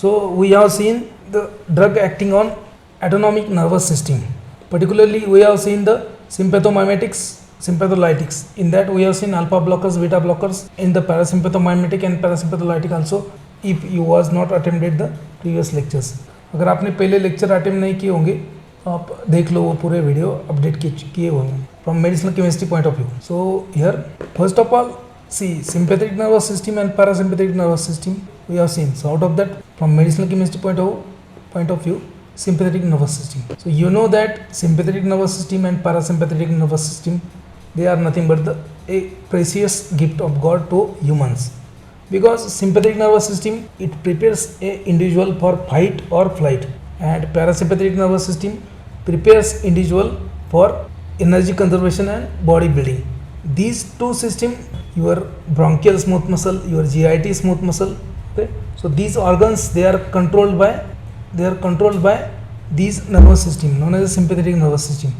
So we have seen the drug acting on autonomic nervous system. Particularly we have seen the sympathomimetics, sympatholytics. In that we have seen alpha blockers, beta blockers in the parasympathomimetic and parasympatholytic also, if you was not attended the previous lectures. अगर आपने पहले lecture attempt नहीं किए होंगे तो आप देख लो, वो पूरे वीडियो अपडेट किए होंगे from medicinal chemistry point of view. So here first of all see sympathetic nervous system and parasympathetic nervous system we have seen. So out of that, from medicinal chemistry point of view, sympathetic nervous system. So you know that sympathetic nervous system and parasympathetic nervous system, they are nothing but a precious gift of God to humans, because sympathetic nervous system, it prepares a individual for fight or flight, and parasympathetic nervous system prepares individual for energy conservation and body building. These two system, your bronchial smooth muscle, your GIT smooth muscle, okay, so these organs, they are controlled by these nervous system known as the sympathetic nervous system.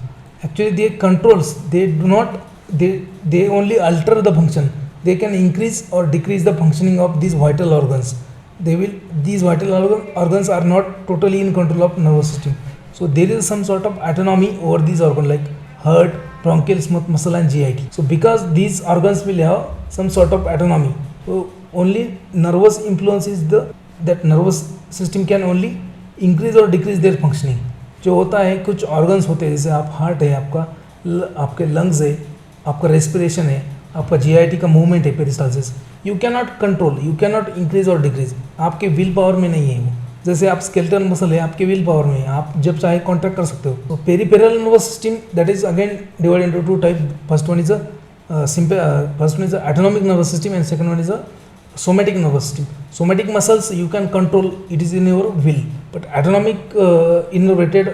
Actually they controls, they do not, they only alter the function. They can increase or decrease the functioning of these vital organs. These vital organs are not totally in control of nervous system. So there is some sort of autonomy over these organs like heart, bronchial smooth muscle and GIT. So because these organs will have some sort of autonomy, so only nervous influence is that nervous system can only increase or decrease their functioning. जो होता है, कुछ organs होते हैं, जैसे आप heart है, आपके लंग्स है, आपका रेस्पिरेशन है, आपका GIT का मूवमेंट है, peristalsis, you can not control, you can not increase और डिक्रीज, आपके विल पावर में नहीं है वो. जैसे आप स्केलेटल मसल है, आपके विल पावर में है, आप जब चाहे कॉन्ट्रैक्ट कर सकते हो. तो peripheral nervous system, that is again divide into two type. First one is autonomic nervous system and second one is a somatic nervous system. Somatic muscles you can control, it is in your will, but autonomic innervated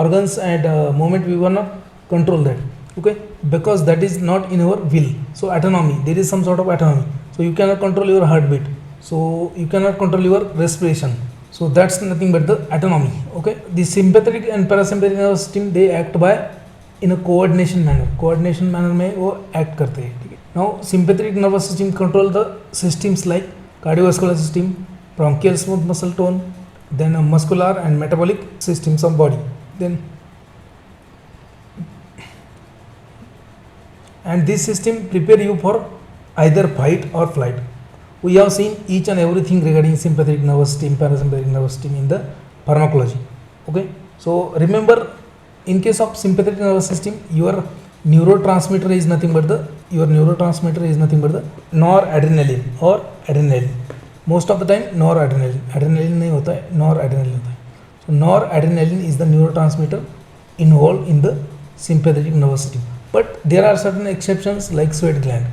organs and movement we will not control that, okay, because that is not in our will. So autonomy, there is some sort of autonomy. So you cannot control your heartbeat, so you cannot control your respiration, so that's nothing but the autonomy, okay. The sympathetic and parasympathetic nervous system, they act by in a coordination manner में वो act करते हैं, ठीक है. Now sympathetic nervous system control the systems like cardiovascular system, bronchial smooth muscle tone, then muscular and metabolic systems of body, then and this system prepare you for either fight or flight. We have seen each and everything regarding sympathetic nervous system, parasympathetic nervous system in the pharmacology, okay. So remember, in case of sympathetic nervous system, your neurotransmitter is nothing but the noradrenaline or adrenaline. Most of the time adrenaline नहीं होता है, noradrenaline होता है. So noradrenaline is the neurotransmitter involved in the sympathetic nervous system. But there are certain exceptions like sweat gland.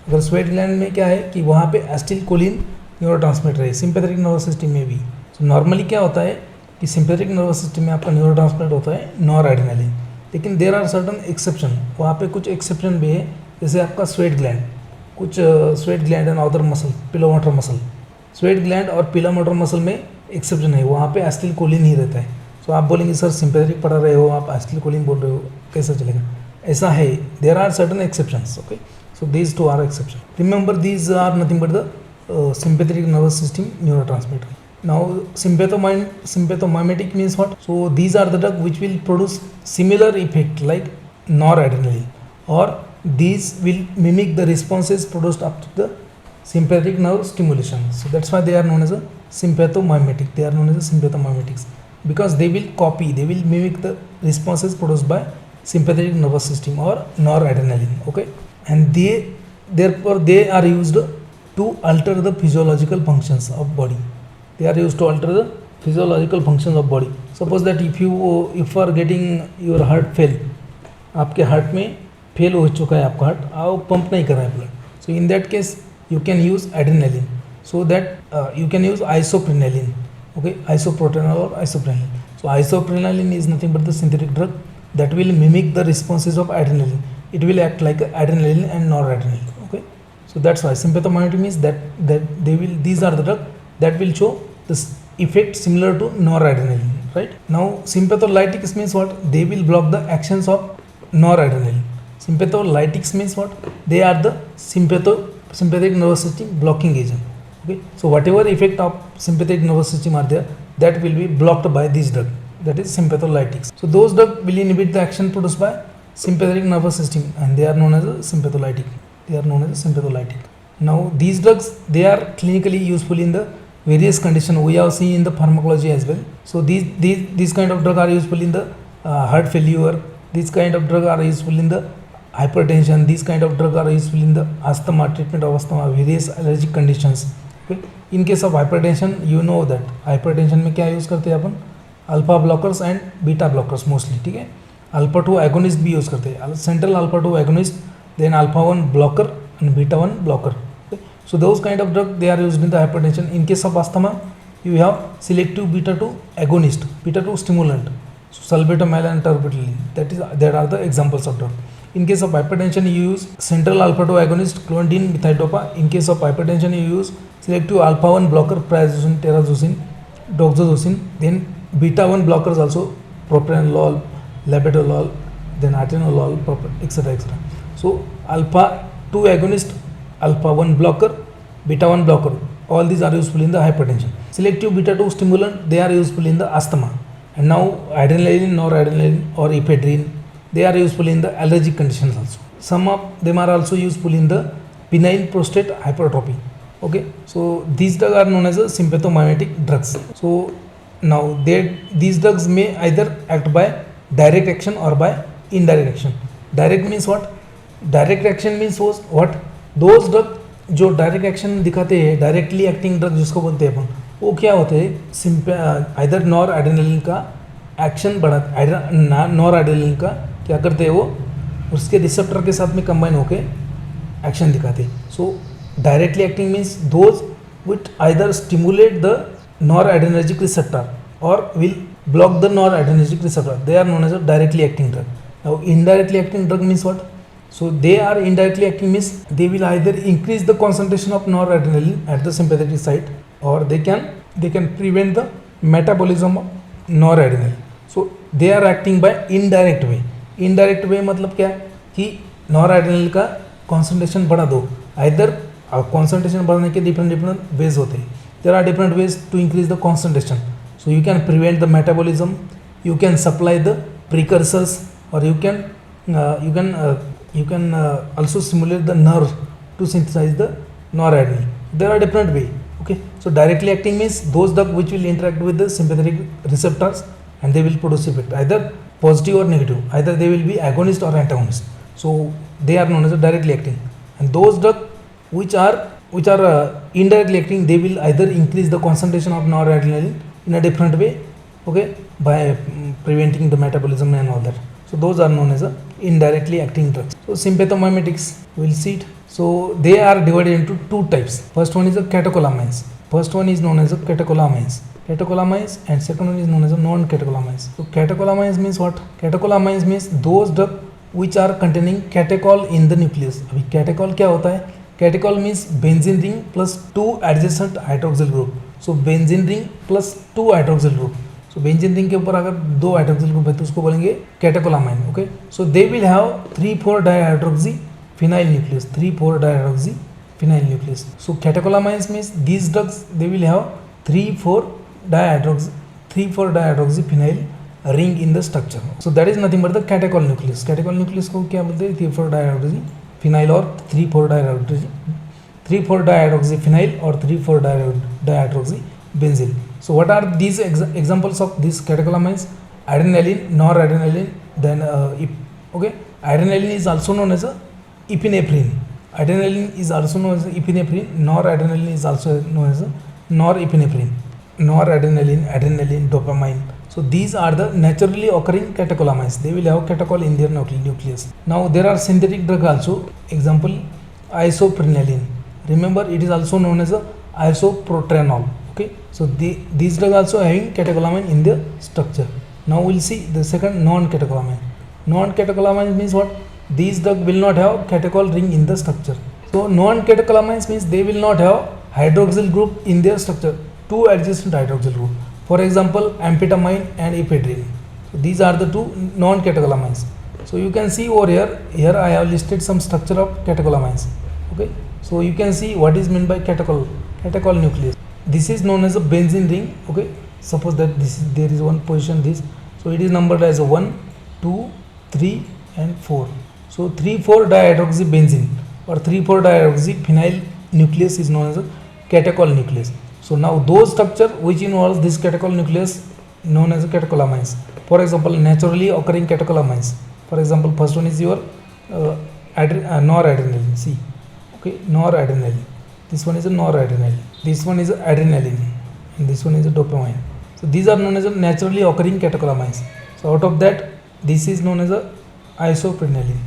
अगर sweat gland में क्या है कि वहाँ पे acetylcholine neurotransmitter है, sympathetic nervous system में भी. So normally क्या होता है कि सिंपैथेटिक नर्वस सिस्टम में आपका न्यूरोट्रांसमीटर होता है नॉरएड्रेनालिन, लेकिन देयर आर सर्टन एक्सेप्शन, वहाँ पे कुछ एक्सेप्शन भी है. जैसे आपका स्वेट ग्लैंड, कुछ sweat gland and other muscle, pilomotor muscle, sweat gland और पिलोमोटर मसल में एक्सेप्शन है, वहाँ पे एसिटिलकोलिन ही रहता है. सो आप बोलेंगे सर सिंपैथेटिक पढ़ा रहे हो, आप एसिटिलकोलिन बोल रहे हो, कैसा चलेगा? ऐसा है, there are certain exceptions, okay. So these two are exception. Remember these are nothing but the sympathetic nervous system neurotransmitter. Now sympathomimetic means what? So these are the drugs which will produce similar effect like noradrenaline, or these will mimic the responses produced up to the sympathetic nerve stimulation. So that's why they are known as a sympathomimetic. They are known as a sympathomimetics because they will mimic the responses produced by sympathetic nervous system or noradrenaline, okay. And therefore they are used to alter the physiological functions of body. They are used to alter the physiological functions of body. Suppose that if you are getting your heart fail, आपके heart में fail हो चुका है आपका heart, आप pump नहीं कर रहा है blood. So in that case you can use adrenaline, so that you can use isoprenaline, okay, isoproterenol or isoprenaline. So isoprenaline is nothing but the synthetic drug that will mimic the responses of adrenaline. It will act like adrenaline and noradrenaline, okay. So that's why sympathomimetic means that these are the drugs that will show this effect similar to noradrenaline, right? Now sympatholytics means what? They will block the actions of noradrenaline. Sympatholytics means what? They are the sympathetic nervous system blocking agent. Okay, so whatever effect of sympathetic nervous system are there, that will be blocked by this drug, that is sympatholytics. So those drug will inhibit the action produced by sympathetic nervous system, and they are known as a sympatholytic. They are known as a sympatholytic. Now these drugs, they are clinically useful in the various conditions we have seen in the pharmacology as well. So these kind of drug are useful in the heart failure. These kind of drug are useful in the hypertension. These kind of drug are useful in the asthma, treatment of asthma, various allergic conditions. Okay, in case of hypertension, you know that hypertension में क्या use करते हैं अपन, alpha blockers and beta blockers mostly. ठीक है, alpha 2 agonist भी use करते हैं, central alpha 2 agonist, then alpha 1 blocker and beta 1 blocker. So those kind of drug, they are used in the hypertension. In case of asthma, you have selective beta 2 agonist, beta 2 stimulant, so salbutamol and terbutaline. That are the examples of drug. In case of hypertension, you use central alpha 2 agonist clonidine methidopa. In case of hypertension, you use selective alpha 1 blocker prazosin, terazosin, doxorubicin. Then beta 1 blockers also, propranolol, labetalol, then atenolol, etc., etc. So alpha 2 agonist, alpha 1 blocker, beta 1 blocker, all these are useful in the hypertension. Selective beta 2 stimulant, they are useful in the asthma. And now adrenaline, noradrenaline or ephedrine, they are useful in the allergic conditions also. Some of them are also useful in the benign prostate hypertrophy. Okay, so these drugs are known as a sympathomimetic drugs. So now these drugs may either act by direct action or by indirect action. Direct means what? Direct action means what? Those drug जो direct action दिखाते हैं, directly acting drug जिसको बोलते हैं अपन, वो क्या होते हैं, आइदर नॉर एड्रेनलिन का एक्शन बढ़ा, नॉर एड्रेनलिन का क्या करते हैं वो उसके रिसेप्टर के साथ में कंबाइन होके एक्शन दिखाते हैं. So directly acting means those which either stimulate the noradrenergic receptor और will block the noradrenergic receptor, they are known as a directly acting drug. Now indirectly acting drug means what? So they are indirectly acting means they will either increase the concentration of noradrenaline at the sympathetic site, or they can prevent the metabolism of noradrenaline. So they are acting by indirect way. Indirect way मतलब क्या कि noradrenaline का concentration बढ़ा दो. Either concentration बढ़ाने के different ways होते हैं. There are different ways to increase the concentration. So you can prevent the metabolism, you can supply the precursors, or you can also stimulate the nerve to synthesize the noradrenaline. There are different way. Okay, so directly acting means those drugs which will interact with the sympathetic receptors and they will produce effect, either positive or negative, either they will be agonist or antagonist. So they are known as directly acting. And those drugs which are indirectly acting, they will either increase the concentration of noradrenaline in a different way, okay, by preventing the metabolism and all that. So those are known as indirectly acting drugs. So sympathomimetics, we'll see it. So they are divided into two types. First one is the catecholamines. First one is known as catecholamines. Catecholamines, and second one is known as non-catecholamines. So catecholamines means what? Catecholamines means those drugs which are containing catechol in the nucleus. अभी catechol क्या होता है? Catechol means benzene ring plus 2 adjacent hydroxyl group. So benzene ring plus 2 hydroxyl group. So benzene ring के ऊपर अगर 2 hydroxyl group है तो उसको बोलेंगे catecholamine. Okay. So they will have 3,4 dihydroxy phenyl nucleus. 3,4 dihydroxy phenyl nucleus. So catecholamines means these drugs, they will have 3,4 dihydroxy phenyl ring in the structure. So that is nothing but the catechol nucleus. Catechol nucleus को क्या बोलते हैं? 3,4 dihydroxy phenyl और 3,4 dihydroxy phenyl और 3,4 dihydroxy benzene. So what are these examples of these catecholamines? Adrenaline, noradrenaline, then okay, adrenaline is also known as epinephrine. Adrenaline is also known as epinephrine. Noradrenaline is also known as norepinephrine. Noradrenaline, adrenaline, dopamine. So these are the naturally occurring catecholamines. They will have catechol in their nucleus. Now there are synthetic drugs also. Example, isoprenaline. Remember, it is also known as isoproterenol. Okay, so these drugs also having catecholamine in their structure. Now we'll see the second non-catecholamine. Non-catecholamine means what? These drugs will not have catechol ring in the structure. So non-catecholamines means they will not have hydroxyl group in their structure, 2 adjacent hydroxyl group. For example, amphetamine and ephedrine. So these are the two non-catecholamines. So you can see over here. Here I have listed some structure of catecholamines. Okay. So you can see what is meant by catechol. catechol nucleus. This is known as a benzene ring. Okay, suppose that there is one position this, so it is numbered as 1, 2, 3 and 4. So 3,4 dihydroxybenzene or 3,4 dihydroxyphenyl nucleus is known as a catechol nucleus. So now those structure which involves this catechol nucleus known as catecholamines. For example, naturally occurring catecholamines. For example, first one is your noradrenaline. See, okay, noradrenaline. This one is a noradrenaline. This one is adrenaline, and this one is a dopamine. So these are known as a naturally occurring catecholamines. So out of that, this is known as a isoprenaline.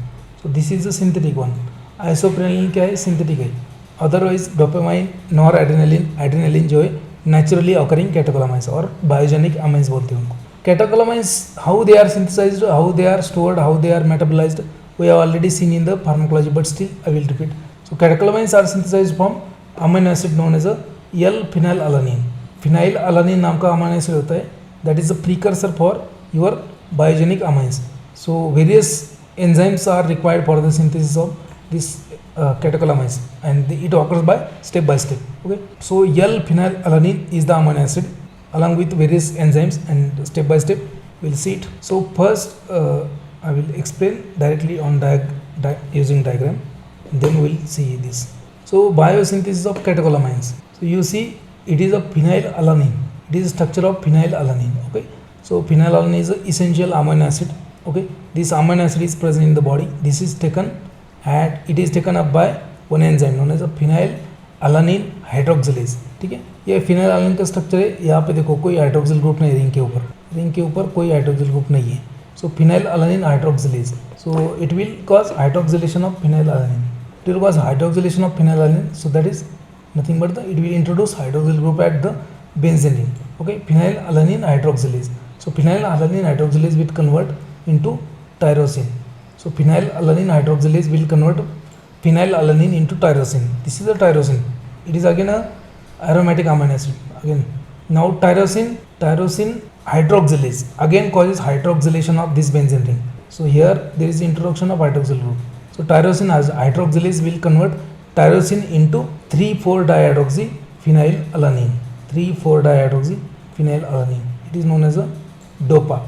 So this is a synthetic one. Isoprenaline क्या है? Synthetic है. Otherwise dopamine, noradrenaline, adrenaline जो है naturally occurring catecholamines और biogenic amines बोलते हैं उनको. Catecholamines, how they are synthesized, how they are stored, how they are metabolized, we have already seen in the pharmacology, but still I will repeat. So catecholamines are synthesized from amino acid known as a L-phenylalanine. Phenylalanine नाम का amino acid होता है, that is the precursor for your biogenic amines. So various enzymes are required for the synthesis of this catecholamines, and it occurs by step. Okay, so L-phenylalanine is the amino acid along with various enzymes, and step by step we'll see it. So first I will explain directly on using diagram, then we'll see this. So biosynthesis of catecholamines. So you see it is a phenylalanine. It is a structure of phenylalanine. Okay, so phenylalanine is an essential amino acid. Okay, this amino acid is present in the body. This is taken and it is taken up by one enzyme known as a phenylalanine hydroxylase. ठीक है, ये phenylalanine का structure है. यहाँ पे देखो कोई hydroxyl group नहीं, रिंग के ऊपर कोई हाइड्रोक्सिल ग्रुप नहीं है. So phenylalanine hydroxylase. So it will cause hydroxylation of phenylalanine. It will cause hydroxylation of phenylalanine. So that is nothing but it will introduce hydroxyl group at the benzene ring. Okay, phenylalanine hydroxylase. So phenylalanine hydroxylase will convert into tyrosine. So phenylalanine hydroxylase will convert phenylalanine into tyrosine. This is a tyrosine. It is again a aromatic amino acid. Again, now tyrosine hydroxylase again causes hydroxylation of this benzene ring. So here there is introduction of hydroxyl group. So tyrosine as hydroxylase will convert tyrosine into 3,4-dihydroxyphenylalanine. 3,4-dihydroxyphenylalanine. It is known as a DOPA,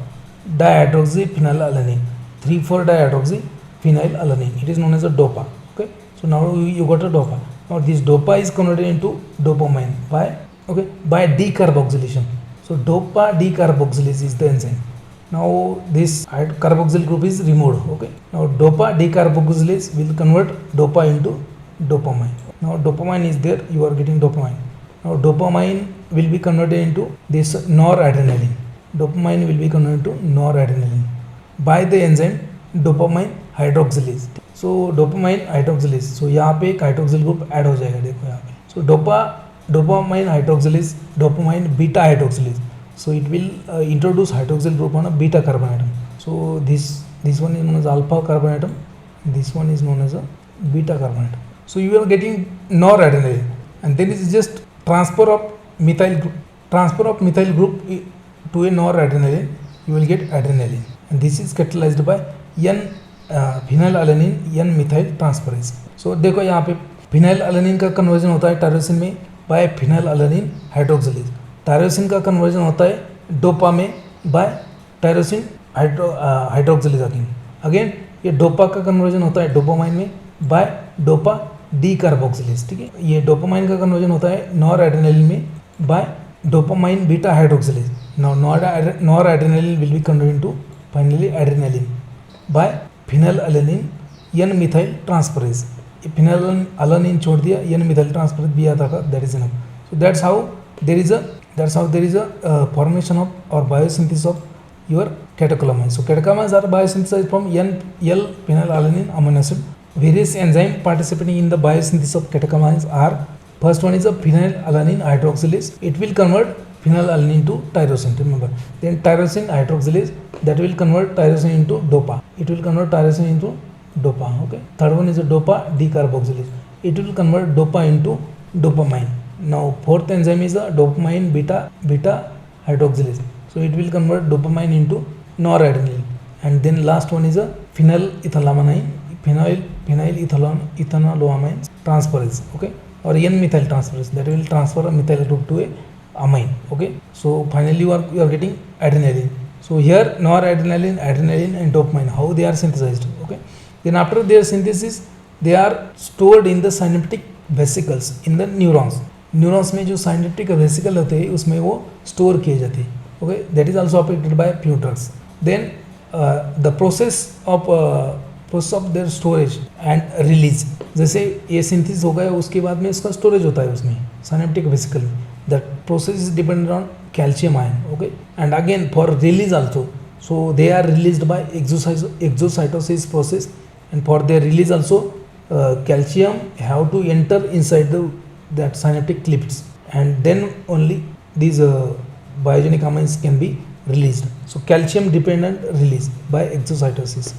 dihydroxyphenylalanine. 3,4-dihydroxyphenylalanine. It is known as a DOPA. Okay. So now you got a DOPA. Now this DOPA is converted into dopamine by decarboxylation. So DOPA decarboxylase is the enzyme. Now this carboxyl group is removed. Okay. Now DOPA decarboxylase will convert DOPA into dopamine. Now dopamine is there, you are getting dopamine. Now dopamine will be converted into this noradrenaline. Dopamine will be converted to noradrenaline by the enzyme dopamine hydroxylase. So dopamine hydroxylase. So यहाँ पे एक hydroxyl group add हो जाएगा, देखो यहाँ पे. So dopamine hydroxylase, dopamine beta hydroxylase. So it will introduce hydroxyl group on a beta carbon atom. So this one is known as alpha carbon atom. This one is known as a beta carbon atom. So you are getting noradrenaline, and then it is just transfer of methyl group to a noradrenaline. You will get adrenaline, and this is catalyzed by phenylalanine N-methyl transferase. So देखो यहाँ पे phenylalanine का conversion होता है tyrosine में bye phenylalanine hydroxylase. Tyrosine का conversion होता है डोपा में बाय टायरोसिन हाइड्रोक्सिलेज. अगेन ये डोपा का कन्वर्जन होता है डोपामाइन में बाय डोपा डीकार्बोक्सिलेज. ठीक है, ये डोपामाइन का कन्वर्जन होता है नॉरएड्रेनालिन में by dopamine beta hydroxylase. Now noradrenaline will be converted into finally adrenaline by phenylalanine N methyl transferase. ये फिनाइलएलानिन छोड़ दिया, एन मिथाइल ट्रांसफरेज भी आता था, that is enough. So that's how there is a formation of or biosynthesis of your catecholamines. So catecholamines are biosynthesized from L-phenylalanine amino acid. Various enzymes participating in the biosynthesis of catecholamines are: first one is a phenylalanine hydroxylase. It will convert phenylalanine to tyrosine. Remember, then tyrosine hydroxylase that will convert tyrosine into DOPA. It will convert tyrosine into DOPA. Okay. Third one is a DOPA decarboxylase. It will convert DOPA into dopamine. Now fourth enzyme is a dopamine beta hydroxylase. So it will convert dopamine into noradrenaline. And then last one is a phenylethylamine transferase. Okay. or n methyl transferase that will transfer a methyl group to a amine. Okay, so finally you are getting adrenaline. So here noradrenaline, adrenaline and dopamine, how they are synthesized. Okay, then after their synthesis they are stored in the synaptic vesicles in the neurons. Neurons में जो synaptic vesicle होते हैं उसमें वो store किए जाते हैं. Okay, that is also affected by few drugs. Then the process of their storage and release, जैसे ये सिंथेसिस हो गया उसके बाद में इसका स्टोरेज होता है उसमें साइनेप्टिक वेसिकल में. That process is dependent on calcium ion. Okay, and again for release also, so they are released by exocytosis process, and for their release also calcium have to enter inside that synaptic clips, and then only these biogenic amines can be released. So calcium dependent release by exocytosis.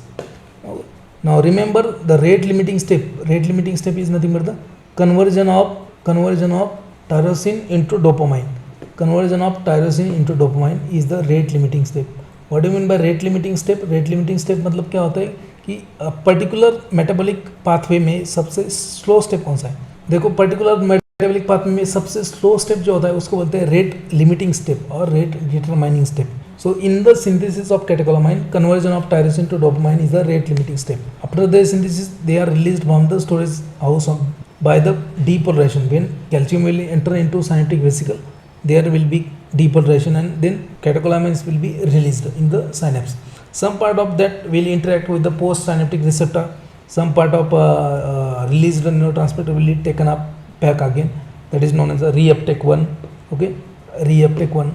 Now remember the rate limiting step. Rate limiting step is nothing but the conversion of tyrosine into dopamine. Conversion of tyrosine into dopamine is the rate limiting step. What do you mean by rate limiting step? Rate limiting step मतलब क्या होता है कि particular metabolic pathway में सबसे slow step कौन सा है. देखो, पर्टिकुलर मेटाबॉलिक पाथवे में सबसे स्लो स्टेप जो होता है उसको बोलते हैं रेट लिमिटिंग स्टेप और rate determining step. So in the synthesis of catecholamine, conversion of tyrosine to dopamine is the rate limiting step. After the synthesis they are released from the storage house by the depolarization. When calcium will enter into synaptic vesicle, there will be depolarization and then catecholamines will be released in the synapse. Some part of that will interact with the post-synaptic receptor. Some part of released neurotransmitter will be taken up back again. That is known as a reuptake 1. Okay, reuptake 1,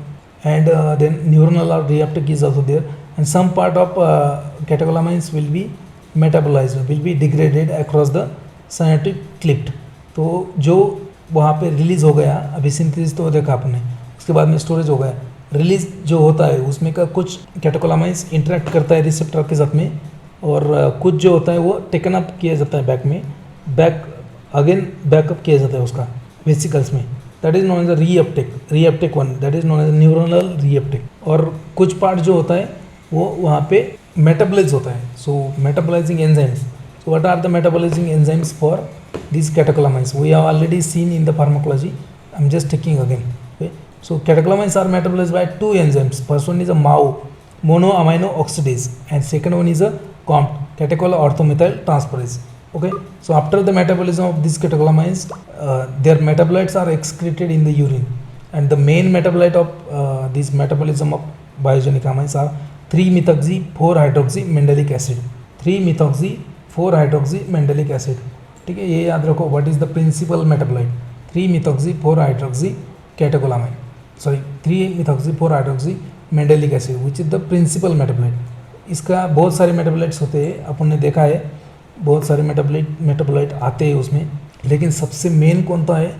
and then neuronal or reuptake is also there. And some part of catecholamines will be metabolized, will be degraded across the synaptic cleft. तो जो वहाँ पे release हो गया, अभी synthesis तो देखा आपने, उसके बाद में स्टोरेज हो गया. रिलीज जो होता है उसमें का कुछ कैटेकोलामाइंस इंटरेक्ट करता है रिसेप्टर के साथ में, और कुछ जो होता है वो टेकन अप किया जाता है बैक में, बैकअप किया जाता है उसका वेसिकल्स में. That is known as reuptake 1, that is known as neuronal reuptake. और कुछ पार्ट जो होता है वो वहाँ पे मेटाबोलाइज होता है. So metabolising enzymes. So what are the metabolizing enzymes for these catecholamines? We have already seen in the pharmacology. I'm just taking again. Okay. So catecholamines are metabolized by two enzymes. First one is a MAO, monoamino oxidase, and second one is a COMT, catechol-orthomethyl transferase. Okay. So after the metabolism of these catecholamines, their metabolites are excreted in the urine, and the main metabolite of this metabolism of biogenic amines are 3-methoxy-4-hydroxy mandelic acid. 3-methoxy-4-hydroxy mandelic acid. ठीक है, ये याद रखो. What is the principal metabolite? 3-methoxy-4-hydroxy catecholamine, sorry 3-methoxy-4-hydroxy mandelic acid, which is the principal metabolite. इसका बहुत सारे metabolites होते हैं, अपन ने देखा है बहुत सारे मेटाबोलाइट आते हैं उसमें, लेकिन सबसे मेन कौन सा है?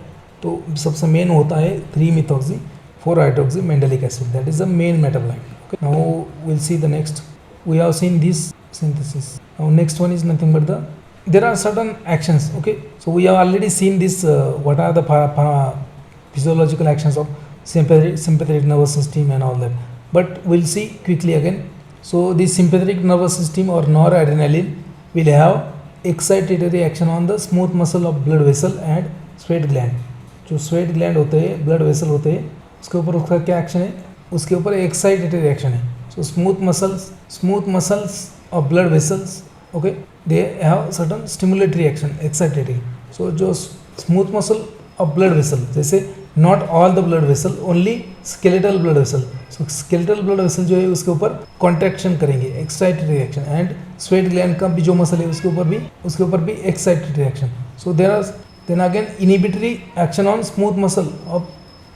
तो सबसे मेन होता है 3-methoxy-4-hydroxy mandelic acid. That is the main metabolite. Okay, now will see the next. We have seen this synthesis. Now next one is nothing but there are certain actions. Okay, so we have already seen this, what are the physiological actions of sympathetic nervous system and all that, but we'll see quickly again. So this sympathetic nervous system or noradrenaline will have excitatory action on the smooth muscle of blood vessel and sweat gland. जो sweat gland होते हैं, blood vessel होते हैं, उसके ऊपर उसका क्या action है? उसके ऊपर excitatory action है. So smooth muscles of blood vessels, okay, they have certain stimulatory action, excitatory. So जो smooth muscle of blood vessel, जैसे not all the blood vessel, only skeletal blood vessel. So skeletal blood vessel जो है उसके ऊपर contraction करेंगे, excitatory action, and sweat gland का भी जो मसल है उसके ऊपर भी excitatory action. So there are then again inhibitory action on smooth muscle of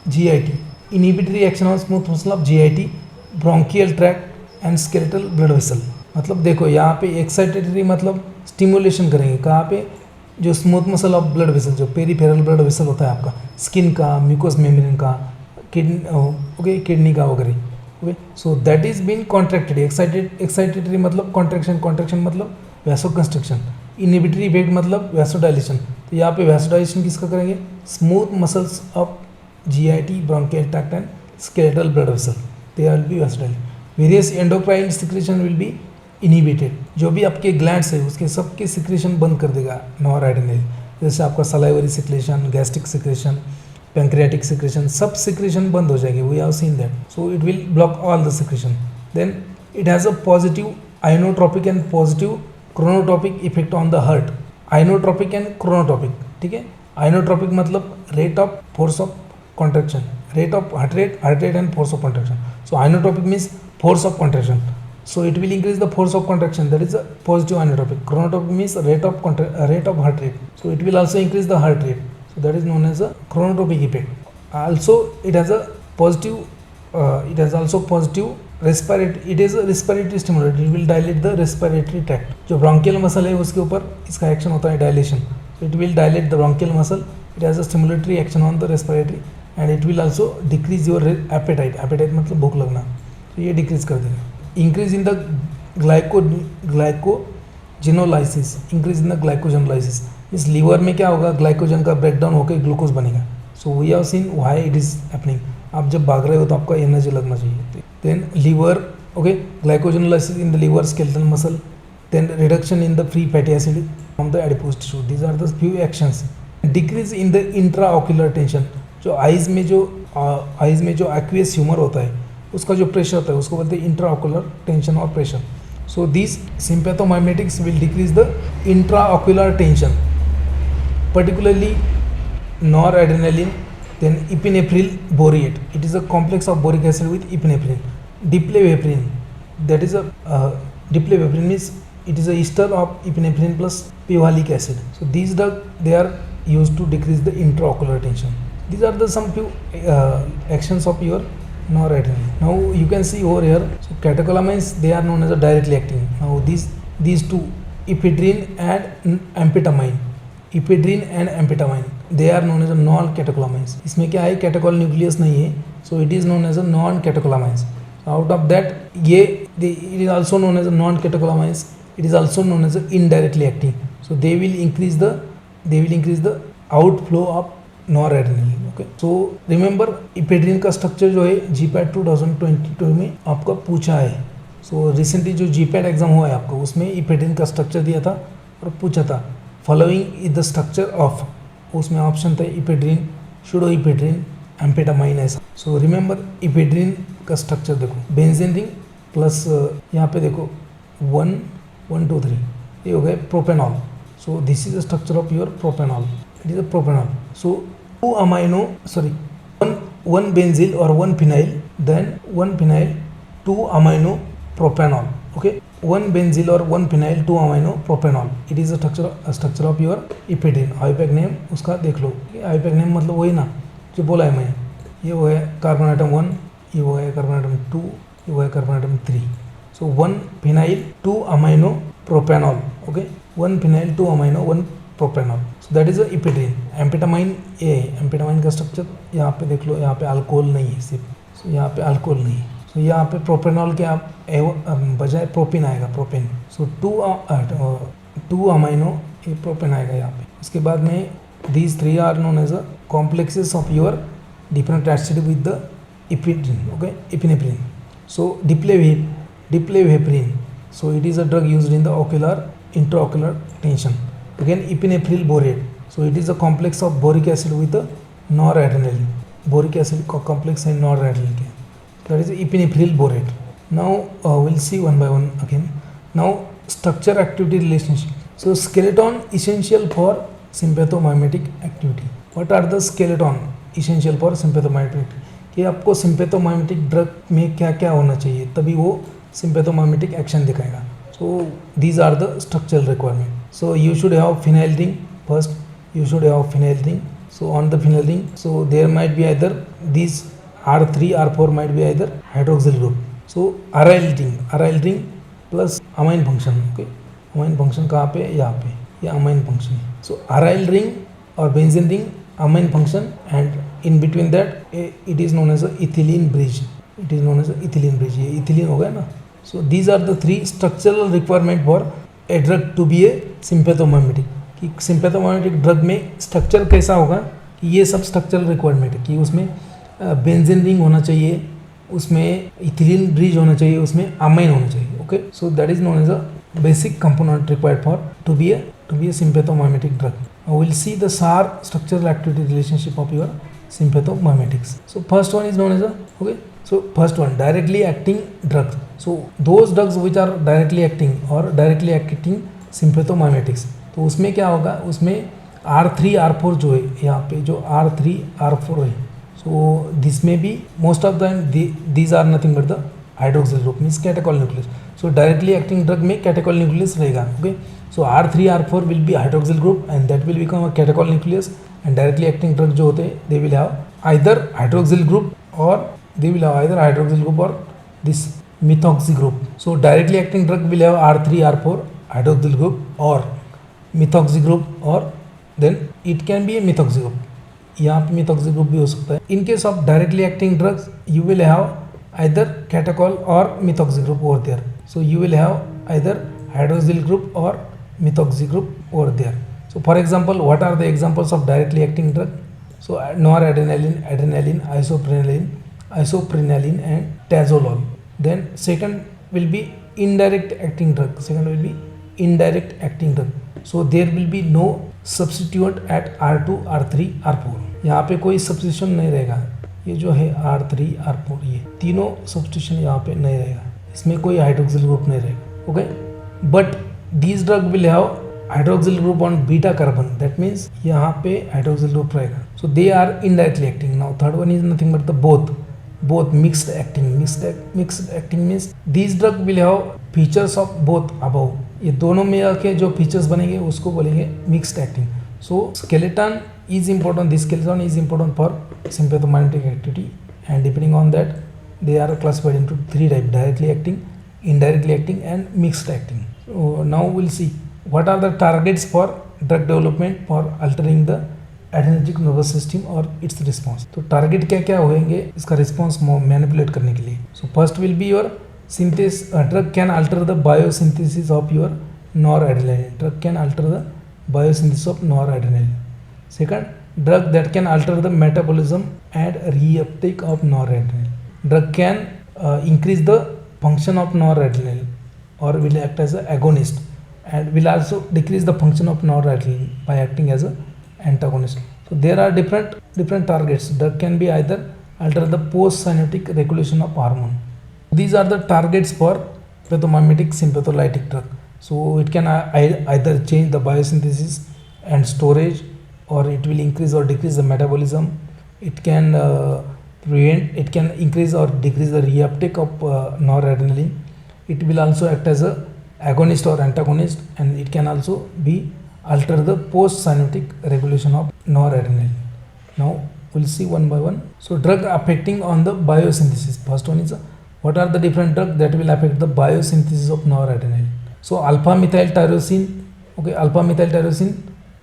GIT, inhibitory action on smooth muscle of GIT, bronchial tract and skeletal blood vessel. मतलब देखो यहाँ पे एक्साइटेटरी मतलब स्टिमुलेशन करेंगे कहाँ पे? जो smooth muscle of blood vessel, जो पेरीफेरल ब्लड वेसल होता है आपका, स्किन का, म्यूकोस मेम्ब्रेन का, किडनी का वगैरह. Okay, so that is been contracted. Excitatory मतलब कॉन्ट्रैक्शन मतलब वैसो कंस्ट्रक्शन, इनहिबिटरी इफेक्ट मतलब वैसोडाइलेशन. तो यहाँ पे वैसोडाइलेशन किसका करेंगे? Smooth muscles of GIT, bronchial tract and skeletal blood vessel, they will be vasodilated. Various endocrine secretion will be inhibited. जो भी आपके ग्लैंड्स है उसके सबके सिक्रेशन बंद कर देगा नॉरएड्रेनालिन. जैसे आपका salivary secretion, gastric secretion, pancreatic secretion, सब सिक्रेशन बंद हो जाएगी. We have seen that. So it will block all the secretion. Then it has a positive inotropic and positive chronotropic effect on the heart. Inotropic and chronotropic, ठीक है. Inotropic मतलब rate of force of contraction, rate of heart rate and force of contraction. So inotropic means force of contraction, so it will increase the force of contraction, that is a positive inotropic. Chronotropic means rate of heart rate, so it will also increase the heart rate, so that is known as a chronotropic effect. Also it has a positive it has also positive respiratory, it is a respiratory stimulator, it will dilate the respiratory tract. जो bronchial muscle है उसके ऊपर इसका action होता है dilation, so it will dilate the bronchial muscle. It has a stimulatory action on the respiratory and it will also decrease your appetite. Appetite मतलब भूख लगना, तो ये डिक्रीज कर देगा. Increase in the glycogenolysis, increase in the glycogenolysis इस liver में क्या होगा, ग्लाइकोजन का ब्रेकडाउन होकर ग्लूकोज बनेगा. So we have seen why it is happening. आप जब भाग रहे हो तो आपका एनर्जी लगना चाहिए. Then liver, okay, glycogenolysis in the liver skeletal muscle, then reduction in the free fatty acid from the adipose tissue. These are the few actions. Decrease in the intraocular tension, जो eyes में जो aqueous humour होता है उसका जो pressure होता है उसको बोलते हैं इंट्राऑक्यूलर टेंशन और pressure. So this sympathomimetics will decrease the intraocular tension, particularly noradrenaline, then epinephryl borate. It is a complex of boric acid with epinephrine. Dipivefrin, that is a dipivefrin means it is a ester of epinephrine plus piovalic acid. So these drug they are used to decrease the intraocular tension. These are the some few actions of your noradrenaline. Now you can see over here, so catecholamines they are known as a directly acting. Now these two, ephedrine and amphetamine, ephedrine and amphetamine, they are known as a non-catecholamines. इसमें क्या है, catechol nucleus नहीं है, so it is known as a non-catecholamines. Out of that, it is also known as a non-catecholamines. It is also known as a indirectly acting. So they will increase the outflow of noradrenaline. Okay. So remember ephedrine का structure जो है GPAT 2022 में आपका पूछा है. So recently जो GPAT exam हुआ है आपका, उसमें ephedrine का स्ट्रक्चर दिया था और पूछा था following is the structure of, उसमें ऑप्शन था ephedrine, pseudoephedrine, एम्फेटामाइन ऐसा. सो रिमेंबर ephedrine का स्ट्रक्चर देखो, बेंजीन रिंग प्लस यहाँ पे देखो 1 2 3, ये हो गए propanol. So this is the structure of your propanol. It is a propanol. So 1 benzyl और 1 phenyl, then 1 phenyl 2 amino propanol. Okay, 1 benzyl और 1 phenyl 2 amino propanol. It is a structure of your ephedrine. IUPAC name उसका देख लो. IUPAC name मतलब वही ना जो बोला है मैं. ये वो है कार्बन आइटम 1, ये वो है कार्बन आइटम 2, ये वो है carbon atom 3. So 1 phenyl 2 amino propanol. Okay, 1 phenyl 2 amino 1 propanol. So that is a ephedrine. Amphetamine ये है, एम्फेटामाइन का स्ट्रक्चर यहाँ पे देख लो. यहाँ पे अल्कोहल नहीं है सिर्फ, सो यहाँ पे अल्कोहल नहीं है. सो यहाँ पे प्रोपेनॉल के आप बजाय प्रोपिन आएगा, प्रोपेन. सो 2 अमाइनो ये प्रोपेन आएगा यहाँ पे. उसके बाद में these 3 are known as a complexes of your different acid with the ephedrine. Okay, epinephrine. So diplevaprin. So it is a drug used in the intraocular tension. Again, epinephryl borate. So it is a complex of boric acid with the noradrenaline. Boric acid complex and noradrenaline. That is epinephryl borate. Now we'll see one by one again. Now structure activity relationship. So skeleton essential for sympathomimetic activity. What are the skeleton essential for sympathomimetic activity? कि आपको sympathomimetic drug में क्या क्या होना चाहिए तभी वो sympathomimetic action दिखाएगा. So these are the structural requirement. So you should have phenyl ring first. You should have phenyl ring. So on the phenyl ring, so there might be either these R3 R4 might be either hydroxyl group. So aryl ring plus amine function. Okay, amine function कहाँ पे, यहाँ पे, ये amine function. So aryl ring or benzene ring, amine function, and in between that it is known as a ethylene bridge. It is known as a ethylene bridge. ये ethylene हो गया ना. So these are the 3 structural requirement for a drug to be a sympathomimetic. कि sympathomimetic drug में structure कैसा होगा कि ये सब स्ट्रक्चरल रिक्वायरमेंट है कि उसमें बेंजीन रिंग होना चाहिए, उसमें इथिलीन ब्रिज होना चाहिए, उसमें अमाइन होना चाहिए. Okay, so that is known as a basic component required for to be a sympathomimetic drug. we'll see the SAR, structural activity relationship of your sympathomimetics. So first one is known as a, okay, so first one, directly acting drugs. So those drugs which are directly acting or directly acting sympathomimetics, तो उसमें क्या होगा, उसमें R3 R4 जो है यहाँ पे जो R3 R4 है, so this may be most of the time these are nothing but the hydroxyl group, means catechol nucleus. So directly acting drug में catechol nucleus रहेगा, okay. So R3 R4 will be hydroxyl group and that will become a catechol nucleus, and directly acting drug जो होते हैं they will have either hydroxyl group or this methoxy group. So directly acting drug will have R3 R4 hydroxyl group or methoxy group, or then it can be a methoxy group. यहाँ पे methoxy group भी हो सकता है. In case of directly acting drugs, you will have either catechol or methoxy group over there. So you will have either hydroxyl group or methoxy group over there. So for example, what are the examples of directly acting drug? So noradrenaline, adrenaline, isoprenaline and tazolol. Then second will be indirect acting drug. So there will be no substituent at R2, R3, R4. यहाँ पे कोई substitution नहीं रहेगा. ये जो है R3, R4 ये तीनों सब्स्टिट्यूशन यहाँ पे नहीं रहेगा. इसमें कोई हाइड्रोक्सिल ग्रुप नहीं रहेगा. Okay, but this drug will have hydroxyl group on beta carbon. That means यहाँ पे हाइड्रोक्सिल ग्रुप रहेगा. So they are indirectly acting. Now third one is nothing but the both mixed acting. Mixed acting means these drug will have features of both above. ये दोनों में आके जो features बनेंगे उसको बोलेंगे mixed acting. So skeleton is important. This skeleton is important for sympathomimetic activity, and depending on that they are classified into three types: directly acting, indirectly acting and mixed acting. So now we'll see what are the targets for drug development for altering the adrenergic nervous system or its response. तो target क्या क्या होंगे इसका response manipulate करने के लिए. So first will be your synthesis. Drug can alter the biosynthesis of your noradrenaline. Drug can alter the biosynthesis of noradrenaline. Second, drug that can alter the metabolism and reuptake of noradrenaline. Drug can increase the function of noradrenaline or will act as an agonist, and will also decrease the function of noradrenaline by acting as an antagonist. So there are different targets. Drug can be either alter the post-synaptic regulation of hormone. These are the targets for sympathomimetic sympatholytic drug. So it can either change the biosynthesis and storage, or it will increase or decrease the metabolism. It can it can increase or decrease the reuptake of noradrenaline. It will also act as a agonist or antagonist, and it can also be alter the post-synaptic regulation of noradrenaline. Now we'll see one by one. So drug affecting on the biosynthesis. First one is what are the different drugs that will affect the biosynthesis of noradrenaline. So alpha methyl tyrosine. Okay, alpha methyl tyrosine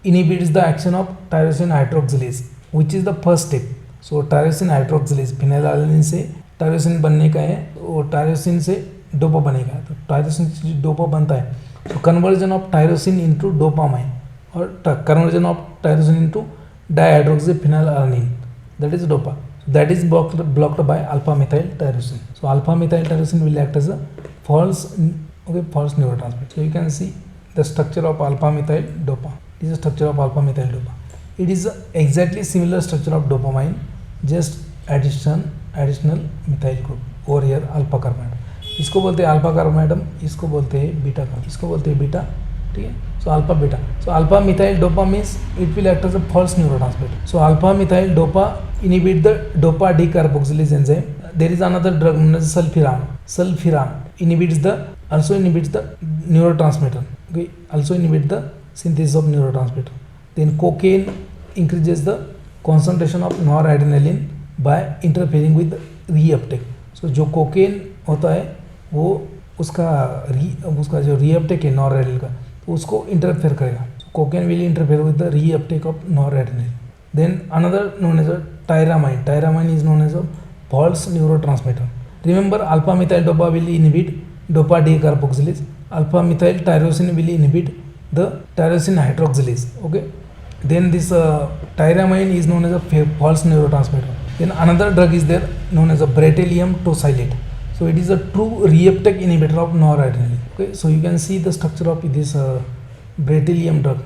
inhibits the action of tyrosine hydroxylase, which is the first step. So tyrosine hydroxylase phenylalanine से tyrosine बनने का है, और tyrosine से dopa बनेगा. तो tyrosine से dopa बनता है. So conversion of tyrosine into dopamine, or conversion of tyrosine into dihydroxyphenylalanine, that is dopa. So that is blocked by alpha methyl tyrosine. So alpha methyl tyrosine will act as a false neurotransmitter. So you can see the structure of alpha methyl dopa. This is the structure of alpha methyl dopa. It is exactly similar structure of dopamine, just additional methyl group over here, alpha carbonate. इसको बोलते हैं alpha कार्बोनेटम, इसको बोलते हैं beta carbonate, इसको बोलते हैं beta. ठीक है. So alpha beta. So alpha methyl dopa means it will act as a false neurotransmitter. So alpha methyl dopa inhibit the dopa decarboxylase enzyme. There is another drug known as sulfiram also inhibits the neurotransmitter. Okay, also inhibit the synthesis of neurotransmitter. Then cocaine increases the concentration of noradrenaline by interfering with reuptake. So जो cocaine होता है वो उसका जो reuptake है noradrenaline का, तो उसको interfere करेगा. So cocaine will interfere with the reuptake of noradrenaline. Then another known as a tyramine. Tyramine is known as a false neurotransmitter. Remember, alpha methyl dopa will inhibit dopa decarboxylase. Alpha methyl tyrosine will inhibit the tyrosine hydroxylase. Okay. Then this tyramine is known as a false neurotransmitter. Then another drug is there known as a beryllium tosylate. So it is a true reuptake inhibitor of noradrenaline. Okay. So you can see the structure of this beryllium drug.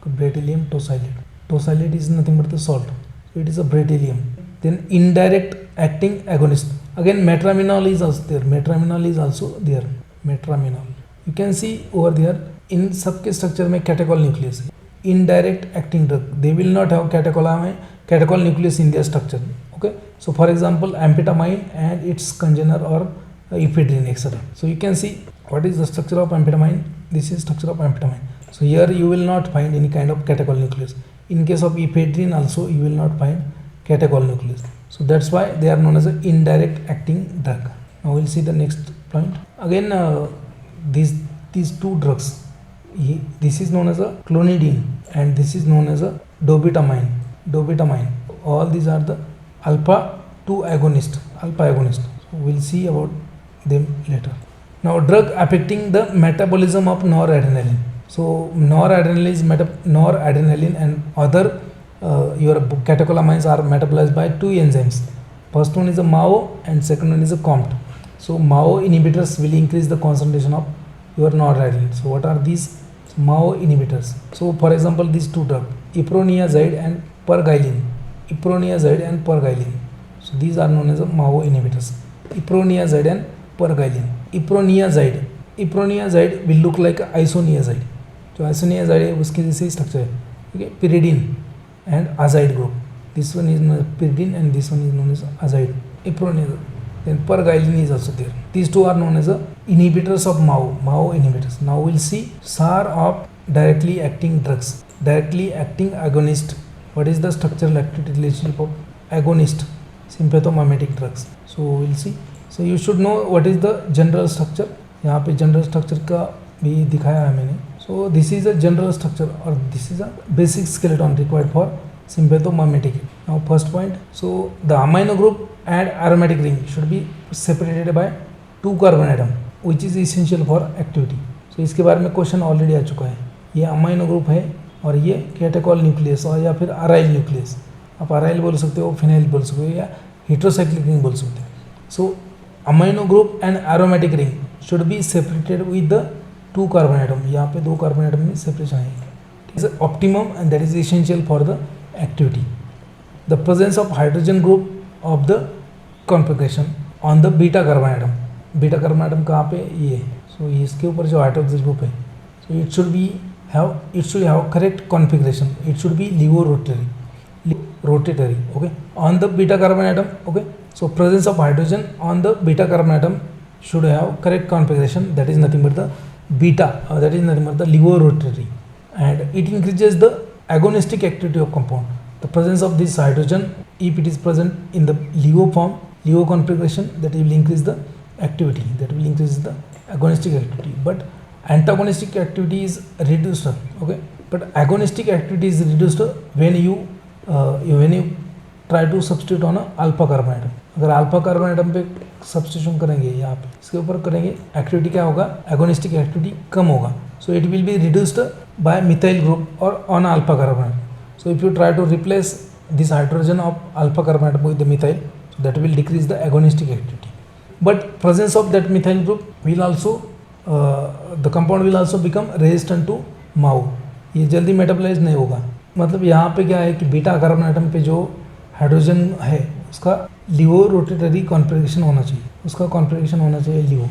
Beryllium tosylate. Tosylate is nothing but the salt. So it is a beryllium. Then indirect acting agonist. Again metramenol is also there. Metramenol is also there. Metramenol. You can see over there in सबके structure में catechol nucleus है. Indirect acting drug. They will not have catechol nucleus in their structure. Okay. So for example amphetamine and its congener or ephedrine etc. So you can see what is the structure of amphetamine. This is structure of amphetamine. So here you will not find any kind of catechol nucleus. In case of ephedrine also you will not find catechol nucleus. So that's why they are known as an indirect acting drug. Now we'll see the next point. Again these two drugs. This is known as a clonidine and this is known as a dobutamine. All these are the alpha 2 agonist. So we'll see about them later. Now drug affecting the metabolism of noradrenaline. So noradrenaline and other your catecholamines are metabolized by two enzymes. First one is a MAO and second one is a COMT. So MAO inhibitors will increase the concentration of your noradrenaline. So what are these MAO inhibitors? So for example these two drugs, iproniazide and pergylene. So these are known as a MAO inhibitors. Iproniazide and pergylene. Iproniazide will look like isoniazide. जो isoniazide है उसकी जैसे structure है, ठीक है, pyridine and azide group. This one is known as pyridine and this one is known as azide. Iproniazide. Then pergylene is also there. These two are known as inhibitors of MAO inhibitors. Now we'll see SAR of directly acting drugs. Directly acting agonist. What is the structural activity relationship of agonist sympathomimetic drugs? So we'll see. So you should know what is the general structure. यहाँ पे general structure का भी दिखाया है मैंने. So this is a general structure or this is a basic skeleton required for sympathomimetic. Now first point. So the amino group and aromatic ring should be separated by 2 carbon atom which is essential for activity. So इसके बारे में question already आ चुका है. ये amino group है और ये catechol nucleus और या फिर अराइल न्यूक्लियस. आप अराइल बोल सकते हो, फिनाइल बोल सकते हो या हेट्रोसाइक्लिक रिंग बोल सकते हो. So amino group and aromatic ring should be separated with the 2 carbon atom. यहाँ पे 2 कार्बन एटम में सेपरेशन है. Is optimum and that is essential for the activity. The presence of hydrogen group of the configuration on the beta carbon atom. Beta carbon atom कहाँ पे? ये. सो इसके ऊपर जो हाइड्रोक्सिल ग्रुप है, so it should have correct configuration. It should be rotatory. Okay, on the beta carbon atom. Okay, so presence of hydrogen on the beta carbon atom should have correct configuration. That is nothing but the beta. That is nothing but the levorotatory, and it increases the agonistic activity of compound. The presence of this hydrogen, if it is present in the LEO form, LEO configuration, that will increase the activity. That will increase the agonistic activity. But antagonistic activity is reduced. Okay, but agonistic activity is reduced when you try to substitute on a alpha carbon atom. अगर alpha carbon atom पे substitution करेंगे, यहाँ पे इसके ऊपर करेंगे, activity क्या होगा? एगोनिस्टिक एक्टिविटी कम होगा. So it will be reduced by methyl group और on alpha carbon atom. So if you try to replace this hydrogen of alpha carbon atom with the methyl, so that will decrease the agonistic activity. But presence of that methyl group will also the compound will also become resistant to MAO. ये जल्दी metabolise नहीं होगा. मतलब यहाँ पे क्या है कि बीटा कार्बन एटम पे जो हाइड्रोजन है उसका लिवो रोटेटरी कॉन्फ़िगरेशन होना चाहिए. उसका कॉन्फ़िगरेशन होना चाहिए लिवो.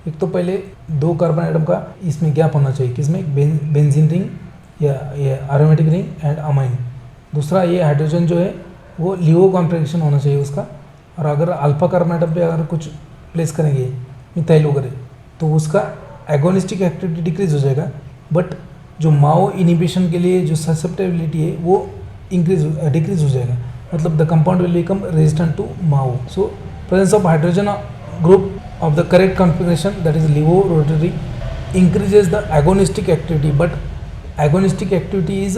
एक तो पहले 2 कार्बन एटम का इसमें गैप होना चाहिए. किसमें? बेंजीन रिंग या ये एरोमेटिक रिंग एंड अमाइन. दूसरा ये हाइड्रोजन जो है वो लिवो कॉन्फ़िगरेशन होना चाहिए उसका. और अगर अल्फा कार्बन एटम पे अगर कुछ प्लेस करेंगे मिथाइल वगैरह तो उसका एगोनिस्टिक एक्टिविटी डिक्रीज हो जाएगा. बट जो माओ इनिबिशन के लिए जो ससेप्टेबिलिटी है वो डिक्रीज हो जाएगा. मतलब the compound will become resistant to MAO. So presence of hydrogen group of the correct configuration that is levo rotary increases the agonistic activity. But agonistic activity is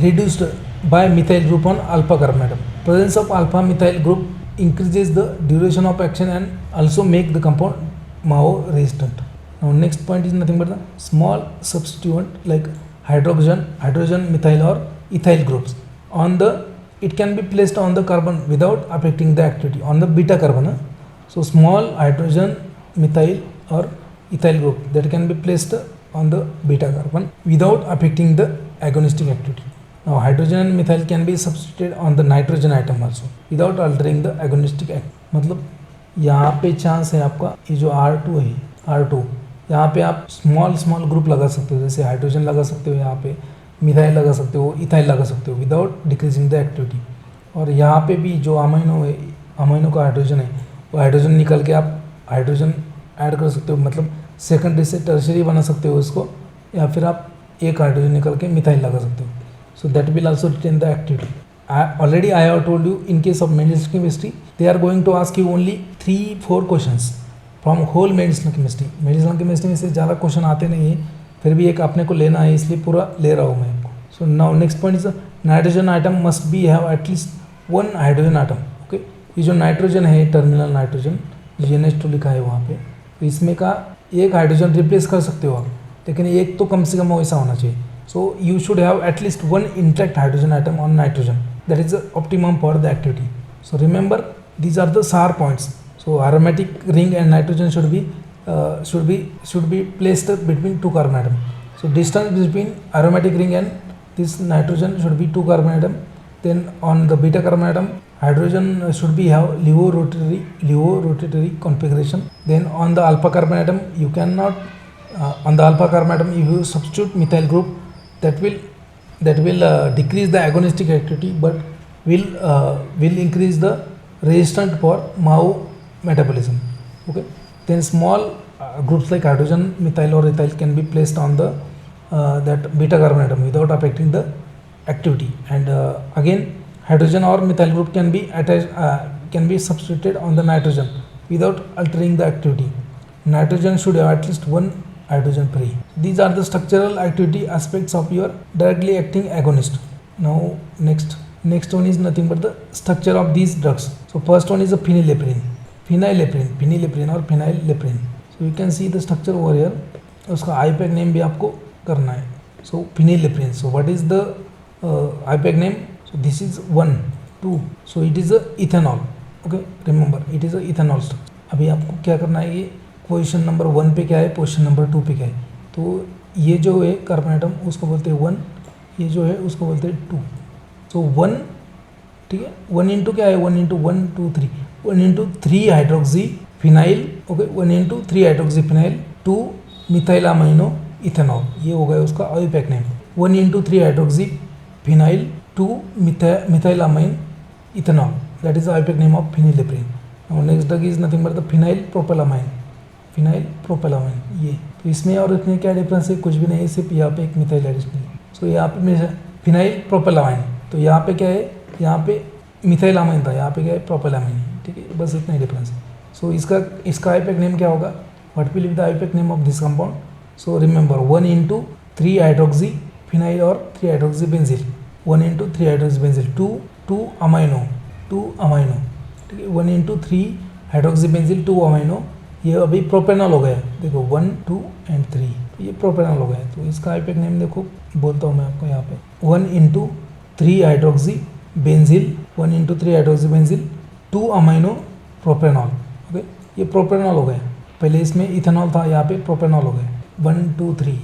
reduced by methyl group on alpha carbon atom. Presence of alpha methyl group increases the duration of action and also make the compound MAO resistant. Now next point is nothing but the small substituent like hydrogen, methyl or ethyl groups. It can be placed on the carbon without affecting the activity on the beta carbon. So small hydrogen, methyl or ethyl group that can be placed on the beta carbon without affecting the agonistic activity. Now hydrogen and methyl can be substituted on the nitrogen atom also without altering the agonistic act. मतलब यहाँ पे chance है आपका, ये जो R2 है, R2 यहाँ पे आप स्मॉल ग्रुप लगा सकते हो, जैसे हाइड्रोजन लगा सकते हो, यहाँ पे मिथाइल लगा सकते हो, इथाइल लगा सकते हो विदाउट डिक्रीजिंग द एक्टिविटी. और यहाँ पे भी जो अमीनो है, अमीनो का हाइड्रोजन है, वो हाइड्रोजन निकल के आप हाइड्रोजन ऐड कर सकते हो, मतलब सेकेंडरी से टर्शरी बना सकते हो इसको, या फिर आप एक हाइड्रोजन निकल के मिथाइल लगा सकते हो. So that will also retain the activity. Already I have told you, in case of medicinal chemistry they are going to ask you only 3-4 questions from whole medicinal chemistry. medicinal chemistry में से ज़्यादा question आते नहीं है, फिर भी एक अपने को लेना है, इसलिए पूरा ले रहा हूँ मैं आपको. So now next point is nitrogen item must be have at least 1 hydrogen atom. Okay, ये जो नाइट्रोजन है, टर्मिनल नाइट्रोजन NH2 लिखा है वहाँ पे, तो इसमें का एक हाइड्रोजन रिप्लेस कर सकते हो आप, लेकिन एक तो कम से कम वैसा होना चाहिए. So you should have at least 1 intact hydrogen atom on nitrogen. That is the optimum for the activity. So remember, these are the SAR points. So aromatic ring and nitrogen should be placed between 2 carbon atom. So distance between aromatic ring and this nitrogen should be 2 carbon atom. Then on the beta carbon atom, hydrogen should be have LEO rotatory configuration. Then on the alpha carbon atom, you cannot on the alpha carbon atom if you substitute methyl group, that will decrease the agonistic activity, but will increase the resistance for MAO metabolism. Okay, then small groups like hydrogen, methyl or ethyl can be placed on the that beta carbon atom without affecting the activity. And again, hydrogen or methyl group can be attached, can be substituted on the nitrogen without altering the activity. Nitrogen should have at least 1 hydrogen free. These are the structural activity aspects of your directly acting agonist. Now next one is nothing but the structure of these drugs. So first one is a phenylephrine or phenylephrine. So you can see the structure over here. उसका IPAC name भी आपको करना है. So phenylephrine. So what is the IPAC name? So this is 1, 2. So it is a ethanol. Okay, remember it is a ethanol structure. अभी आपको क्या करना है, ये पोजीशन नंबर 1 पे क्या है, पोजीशन नंबर 2 पे क्या है. तो ये जो है कार्बन एटम उसको बोलते हैं 1, ये जो है उसको बोलते हैं 2. सो 1, ठीक है, 1 इंटू क्या है, 1 into 1 2 3, 1 into 3 hydroxy phenyl. Okay, 1 into 3 hydroxy phenyl 2 methyl amino ethanol, ये हो गया उसका IUPAC name. 1 into 3 hydroxy phenyl 2 methyl amine ethanol, that is IUPAC name of phenylephrine. Next drug is nothing but the phenyl propylamine. ये तो इसमें और इसमें क्या डिफरेंस है, कुछ भी नहीं, सिर्फ यहाँ पे एक मिथाइल एडिशनल. सो यहाँ पे फिनाइल प्रोपेलामाइन, तो यहाँ पे क्या है, यहाँ पे मिथाइल अमाइन था, यहाँ पे क्या है प्रोपेलामाइन. ठीक है, बस इतना ही डिफरेंस है. सो इसका IUPAC नेम क्या होगा, what will be the IUPAC name of this compound. So remember 1 into 3 hydroxy phenyl और 3 hydroxy benzyl, 1 into 3 hydroxy benzyl 2 amino. ठीक है, 1 इंटू 3 हाइड्रोक्सी बेंजिल 2 अमाइनो. ये अभी प्रोपेनॉल हो गया, देखो 1 2 एंड 3, ये प्रोपेनॉल हो गया. तो इसका IUPAC नेम देखो, बोलता हूँ मैं आपको यहाँ पे, 1 into 3 hydroxy benzyl, 1 into 3 hydroxy benzyl 2 amino propanol. Okay, ये प्रोपेनॉल हो गया. पहले इसमें इथेनॉल था, यहाँ पे प्रोपेनॉल हो गया. 1 2 3.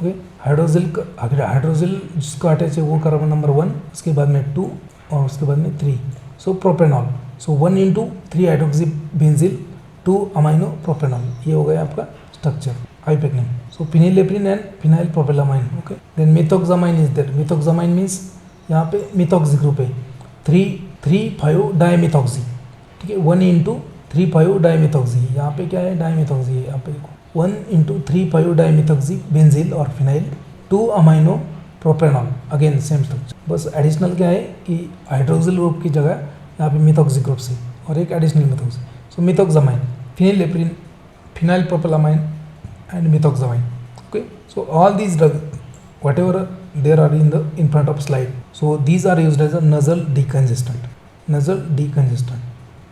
ओके, हाइड्रोजिल जिसको अटैच है वो कार्बन नंबर 1, उसके बाद में 2 और उसके बाद में 3. So propanol. So 1 into 3 hydroxy benzyl 2 amino propanol, ये हो गया आपका structure IUPAC name. So phenylephrine and phenyl propylamine. Okay, then methoxamine is there. Methoxamine means यहाँ पे मिथोक्सी ग्रुप है, 3,5 डायमिथोक्सी. ठीक है, 1 इंटू 3,5 डायमिथोक्सी, यहाँ पे क्या है, डायमिथोक्सी है. यहाँ पे देखो 1 इंटू 3,5 डायमिथोक्सी बेंजिल और phenyl 2 amino propanol. Again same structure, बस एडिशनल क्या है कि हाइड्रोक्सिल ग्रुप की जगह यहाँ पे मिथोक्सी ग्रुप से और एक additional methoxy. So methoxamine, phenylephrine, phenyl propylamine and methoxamine. Okay, so all these drugs, whatever there are in front of slide, so these are used as a nasal decongestant.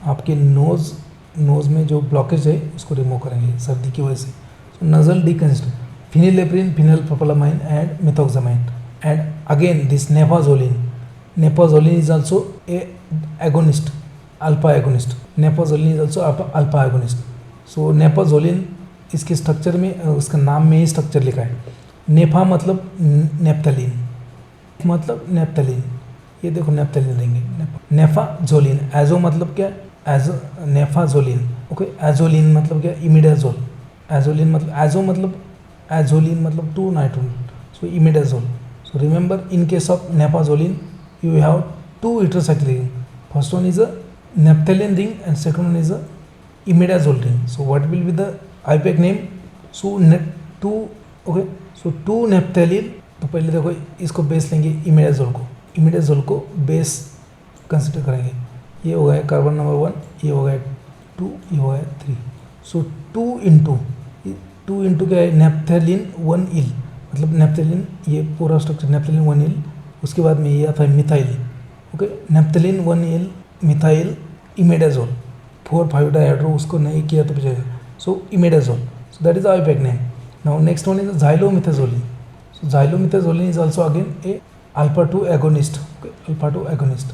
आपके knows में जो blockage है उसको remove करेंगे सर्दी की वजह से. So nasal decongestant, phenylephrine, phenyl propylamine and methoxamine. And again this nepozoline is also a alpha agonist. Nepozoline is also alpha agonist. So nepozoline इसके स्ट्रक्चर में उसका नाम में ही स्ट्रक्चर लिखा है। नेफा मतलब नेप्थलीन, मतलब नेप्थलीन, ये देखो नेप्थलीन देंगे। नेफाजोलिन, एजो मतलब क्या, एजो नेफाजोलिन, ओके। एजोलिन मतलब क्या, इमिडाजोल। एजोलिन मतलब एजो मतलब एजोलिन मतलब 2 nitrogen, so imidazole. So remember, in case of napazolone, you have 2 heterocyclic ring. First one is a naphthalene ring and second one is a imidazole ring. So what will be the IUPAC name? So two, okay. So 2 naphthalene, तो पहले देखो इसको base लेंगे imidazole को, imidazole को base consider करेंगे। ये हो गया कार्बन नंबर 1, ये हो गया 2, ये हो गया 3। सो 2 इंटू क्या है, नेप्थलीन 1 इल, मतलब नेप्थलीन, ये पूरा स्ट्रक्चर नेप्थलीन 1 इल, उसके बाद में ये आता है methyl, okay. Naphthalene 1 yl methyl imidazole, 4,5 dihydro, उसको नहीं किया तो बचेगा, so imidazole. So that is IUPAC name. Now next one is xylomethazolin. So xylomethazolin is also again a alpha 2 agonist, okay, alpha 2 agonist.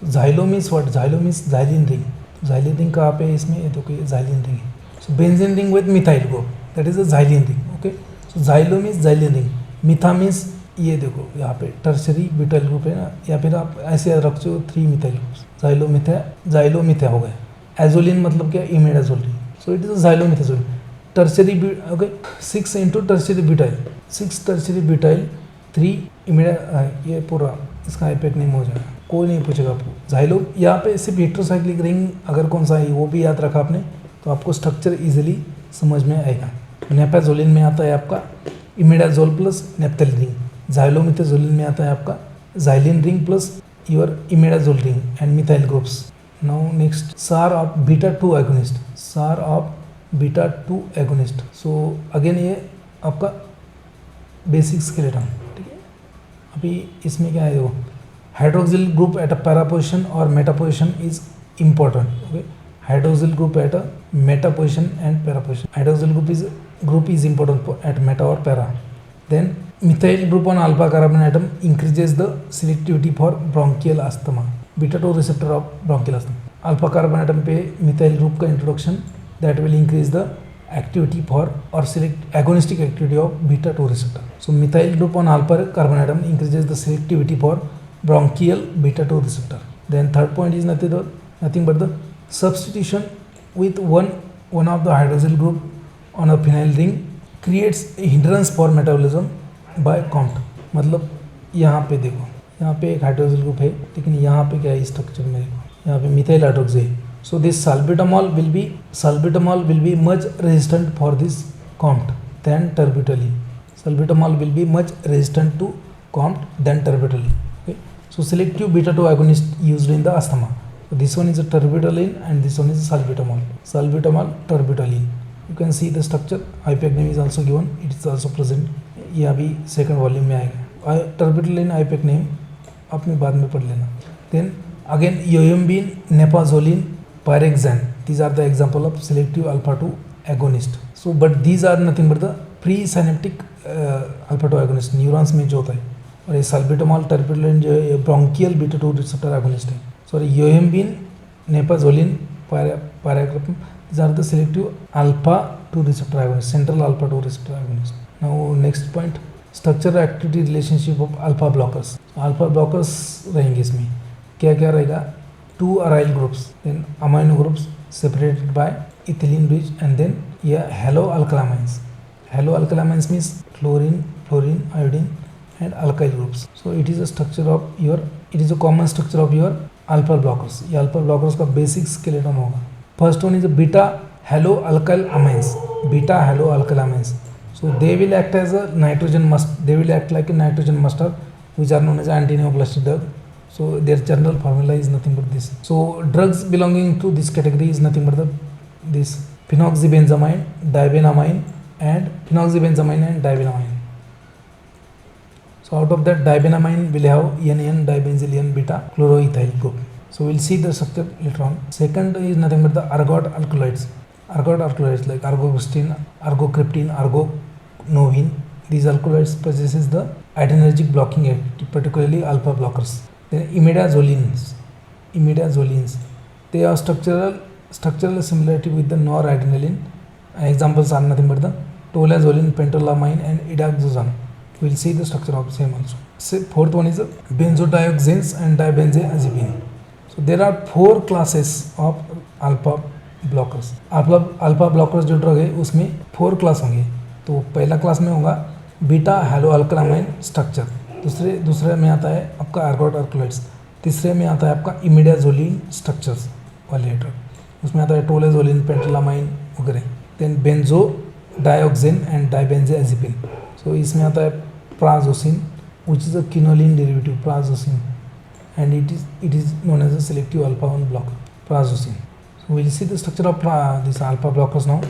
So xylom is what, xylom is xylene ring, xylene ring कहाँ पे है इसमें, ये देखो ये xylene ring है। So benzene ring with methyl group, that is a xylene ring, okay. So xylom is xylene ring, metha means ये देखो यहाँ पे टर्शरी ब्यूटाइल ग्रुप है ना, या फिर आप ऐसे याद रखते हो 3 मिथाइल ग्रुप्स, जाइलोमिथा हो गया। एजोलिन मतलब क्या, imidazole ring, so it is xylometazoline. Tertiary, okay, 6 into tertiary butyl, 6 tertiary butyl 3 imida, ये पूरा इसका IUPAC नेम हो जाएगा, कोई नहीं पूछेगा आपको। जाइलो यहाँ पे सिर्फ हेटेरोसाइक्लिक रिंग अगर कौन सा है वो भी याद रखा आपने तो आपको स्ट्रक्चर इजीली समझ में आएगा। नेपाजोलिन में आता है आपका इमिडाजोल प्लस नेप्थलीन रिंग, जाइलोमिथाजोलिन में आता है आपका xylene ring plus your imidazole ring and methyl groups. Now next, सार ऑफ बीटा 2 एगोनिस्ट, सार of beta 2 agonist. So again ये आपका बेसिक स्केलेटन, ठीक है। अभी इसमें क्या है, देखो hydroxyl group at a para position और meta position is important, okay. Hydroxyl group at a meta position and para position, hydroxyl group is important at meta or para. Then methyl group on alpha carbon atom increases the selectivity for bronchial asthma, beta 2 receptor of bronchial asthma. Alpha carbon atom पे methyl group का introduction that will increase the activity for or select agonistic activity of beta 2 receptor. So methyl group on alpha carbon atom increases the selectivity for bronchial beta 2 receptor. Then third point is nothing but the substitution with one of the hydroxyl group on a phenyl ring creates a hindrance for metabolism by COMT. मतलब यहाँ पे देखो, यहाँ पे एक hydroxyl group है, लेकिन यहाँ पे क्या है स्ट्रक्चर में देखो, यहाँ पे मिथाइल हाइड्रोक्सी है। So this salbutamol will be much resistant for this COMT than terbutaline. Salbutamol will be much resistant to COMT than terbutaline. Okay. So selective beta 2 agonist used in the asthma. So this one is a terbutaline and this one is salbutamol. Salbutamol, terbutaline. You can see the structure. IUPAC name is also given. It is also present. ये अभी second volume में आएगा। टर्बिटलिन IUPAC name अपने बाद में पढ़ लेना। Then again yohimbine, nepazoline, pyrexian. These are the example of selective alpha 2 agonist. So but these are nothing but the pre-synaptic alpha 2 agonist, neurons में जो होता है। और ये salbutamol, terbutaline जो है ब्रोंकियल बीटा 2 रिसेप्टर agonist है। Sorry, yohimbine, nepazoline, pyrexian. These are the selective alpha 2 receptor agonist, central alpha 2 receptor agonist. Now next point, structure activity relationship of alpha blockers. Alpha blockers रहेंगे इसमें, क्या क्या रहेगा, 2 aryl groups, then amino groups separated by ethylene bridge and then haloalkylamines. Haloalkylamines means chlorine, fluorine, iodine and alkyl groups. So it is a structure of your, it is a common structure of your alpha blockers. ये alpha blockers का basic skeleton होगा। First one is beta haloalkylamines. Beta haloalkylamines. So they will act as a nitrogen they will act like a nitrogen mustard, which are known as antineoplastic drug. So their general formula is nothing but this. So drugs belonging to this category is nothing but this phenoxybenzamine, dibenamine and dibenamine. So out of that, dibenamine will have NN dibenzyl beta chloroethyl group. So we'll see the structure later on. Second is nothing but the ergot alkaloids. Ergot alkaloids like ergogostin, ergocryptin, ergonovin. These alkaloids possesses the adrenergic blocking activity, particularly alpha blockers. Then imidazolines. They have structural similarity with the noradrenaline Examples are nothing but the tolazoline, pentolamine, and idazoxan. We will see the structure of same also. So fourth one is benzodioxanes and dibenzodiazepine. So there are 4 classes of alpha blockers. alpha blockers जो drug है उसमें 4 class होंगे. तो पहला class में होगा beta हैलोअल्कालामाइन structure, दूसरे में आता है आपका एर्गोट अल्कलॉइड्स, तीसरे में आता है आपका इमिडाजोलिन स्ट्रक्चर्स वाले ड्रग, उसमें आता है टोलेजोलिन, पेंटोलामाइन वगैरह. Then benzo dioxin and dibenzazepine. So इसमें आता है prazosin which is a quinoline derivative prazosin, and it is known as a selective alpha 1 blocker, prazosin. So we will see the structure of these alpha blockers now.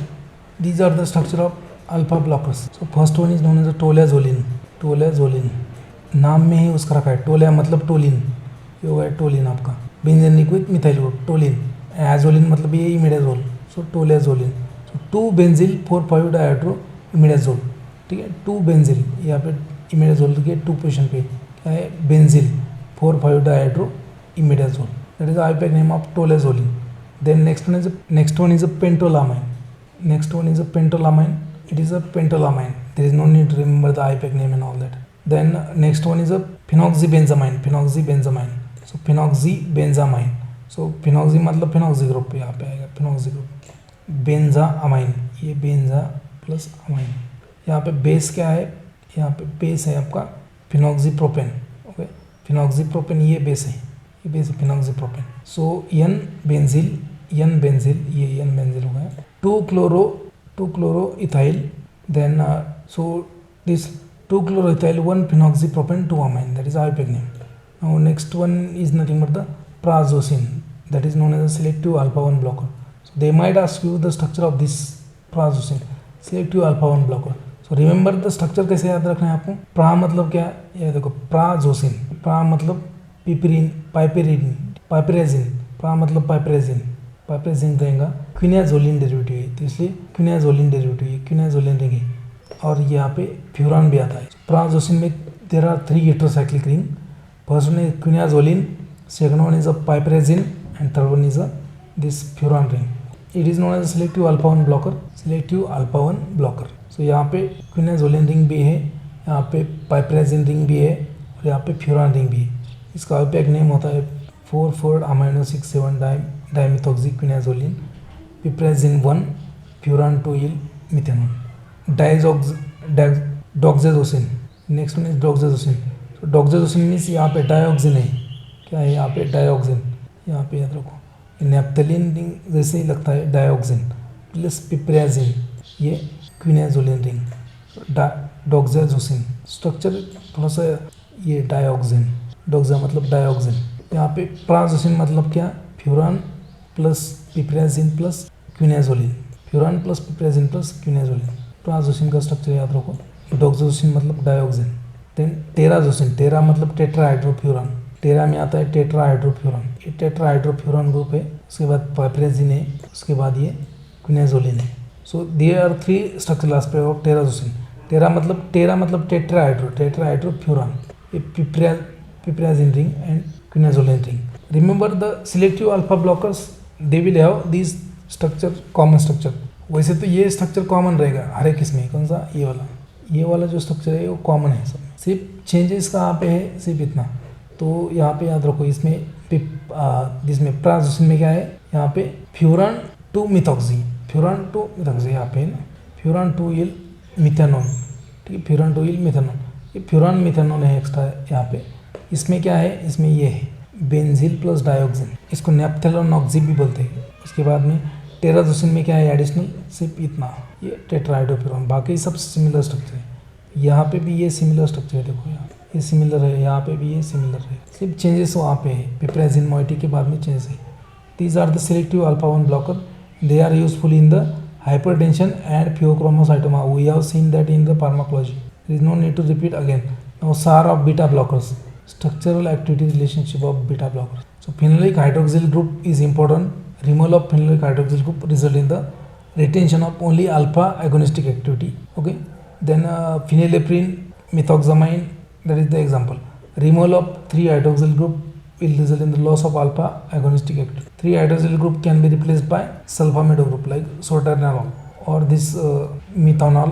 These are the structure of alpha blockers. So first one is known as a tolazolin. नाम में ही उसका रखा है, टोलिया मतलब toluene, ये होगा toluene आपका, benzene liquid methyl group toluene, azoline मतलब ये imidazole, so tolazoline. So 2 benzyl 4,5 dihydro imidazole, ठीक है. 2 बेंजिल यहाँ पे इमिडाजोल के 2 पोजिशन पे क्या है, benzyl 4,5 dihydro imidazole, that is the IUPAC name of tolazolin. Then next one is a pentolamine. It is a pentolamine. There is no need to remember the IUPAC name and all that. Then next one is a phenoxybenzamine. So phenoxybenzamine. So phenoxy मतलब phenoxy group पे यहाँ पे आएगा, phenoxy group. बेंजामाइन, ये बेंजा plus amine. यहाँ पे base क्या है, यहाँ पे बेस है आपका फिनॉक्सीप्रोपेन. ओके, फिनॉक्सीप्रोपेन ये बेस है, फिनॉक्सीप्रोपेन. सो एन बेंजिल, ये एन बेंजिल हो गया. 2 chloroethyl. Then so this 2 chloroethyl 1 phenoxypropane 2 amine, that is IUPAC name. Now next one is nothing but the prazosin, that is known as a selective alpha 1 blocker. So they might ask you the structure of this prazosin, selective alpha 1 blocker. So remember the structure कैसे याद रखना है आपको. प्रा मतलब क्या, ये देखो प्राजोसिन, प्रा मतलब पाइपरेजिन, प्रा मतलब पाइपरेजिन रहेगा. क्विनाजोलिन डेरिवेटिव है, तो इसलिए क्विनाजोलिन डेरिवेटिव है, क्विनाजोलिन रिंग है. और यहाँ पे फ्यूरान भी आता है. प्राजोसिन में there are 3 heterocyclic ring. First one is quinazoline, second one is a piperazine, and third one is a this furan ring. It is known as selective alpha 1 blocker. So यहाँ पे क्विनाजोलिन ring भी है, यहाँ पे पाइपरेजिन ring भी है, और यहाँ पे फ्यूरान रिंग भी है. इसका IUPAC नेम होता है 4,4 amino 6,7 dimethoxy quinazoline, piperazine 1, furan 2 yl methanol. Doxazosin. Next one is doxazosin. तो डॉक्सेजोसिन मीन्स यहाँ पे डायोक्सिन है, क्या है यहाँ पे डायोक्सिन, यहाँ पे याद रखो नेप्थलीन रिंग जैसे ही लगता है डायोक्सिन प्लस पिप्रेजिन, ये क्विनाजोलिन रिंग. डॉक्सेजोसिन स्ट्रक्चर थोड़ा सा ये डायोक्सिन, डॉक्सा मतलब डायोक्सिन. यहाँ पे प्राजोसिन मतलब क्या, फ्यूरान प्लस पिप्रेजिन प्लस क्विनाजोलिन, प्राजोसिन का स्ट्रक्चर याद रखो. डॉक्सेजोसिन मतलब डायोक्सिन. देन टेराजोसिन, टेरा मतलब टेट्राहाइड्रोफ्यूरान, टेरा में आता है टेट्राहाइड्रोफ्यूरान, ये टेट्राहाइड्रोफ्यूरान ग्रुप है. उसके बाद पाइपरेजिन है, उसके बाद ये क्विनाजोलिन है. So there are 3 structural aspect of terazosin. Tera मतलब टेट्राहाइड्रोफ्यूरान, ये piperazine ring and quinazoline ring. Remember the selective alpha blockers, they will have this structure, common structure. वैसे तो ये स्ट्रक्चर कॉमन रहेगा हर एक इसमें. कौन सा, ये वाला जो स्ट्रक्चर है वो कॉमन है सब. सिर्फ चेंजेस कहाँ पे है, सिर्फ इतना. तो यहाँ पे याद रखो, इसमें जिसमें प्राजोसिन में क्या है, यहाँ पे फ्यूरान 2 मिथॉक्सी, यहाँ पे ना फ्यूरान 2 इल मिथेनॉल, ठीक है, फ्यूरान 2 इल मिथेनॉल, ये फ्यूरान मिथेनॉल है एक्स्ट्रा यहाँ पे. इसमें क्या है, इसमें ये है बेंजील प्लस डायोक्सिन, इसको नेप्थेलोनॉक्सी भी बोलते हैं. उसके बाद में टेराजोसिन में क्या है एडिशनल, सिर्फ इतना, ये टेट्राहाइड्रोफ्यूरान. बाकी सब सिमिलर स्ट्रक्चर है. यहाँ पे भी ये सिमिलर स्ट्रक्चर है, देखो यहाँ ये सिमिलर है, यहाँ पे भी ये सिमिलर है, सिर्फ चेंजेस वहाँ पे है. पिप्रेजिन मोइटी के बाद में चेंजेस है. These are the selective alpha 1 blocker. They are useful in the hypertension and pheochromocytoma. We have seen that in the pharmacology. There is no need to repeat again. Now SAR of beta blockers, structural activity relationship of beta blockers. So phenolic hydroxyl group is important. Removal of phenolic hydroxyl group result in the retention of only alpha agonistic activity. Okay. Then phenylephrine methoxamine, that is the example. Removal of 3 hydroxyl group will result in the loss of alpha agonistic activity. 3 hydroxyl group can be replaced by sulfamido group like sotaterol or this methanol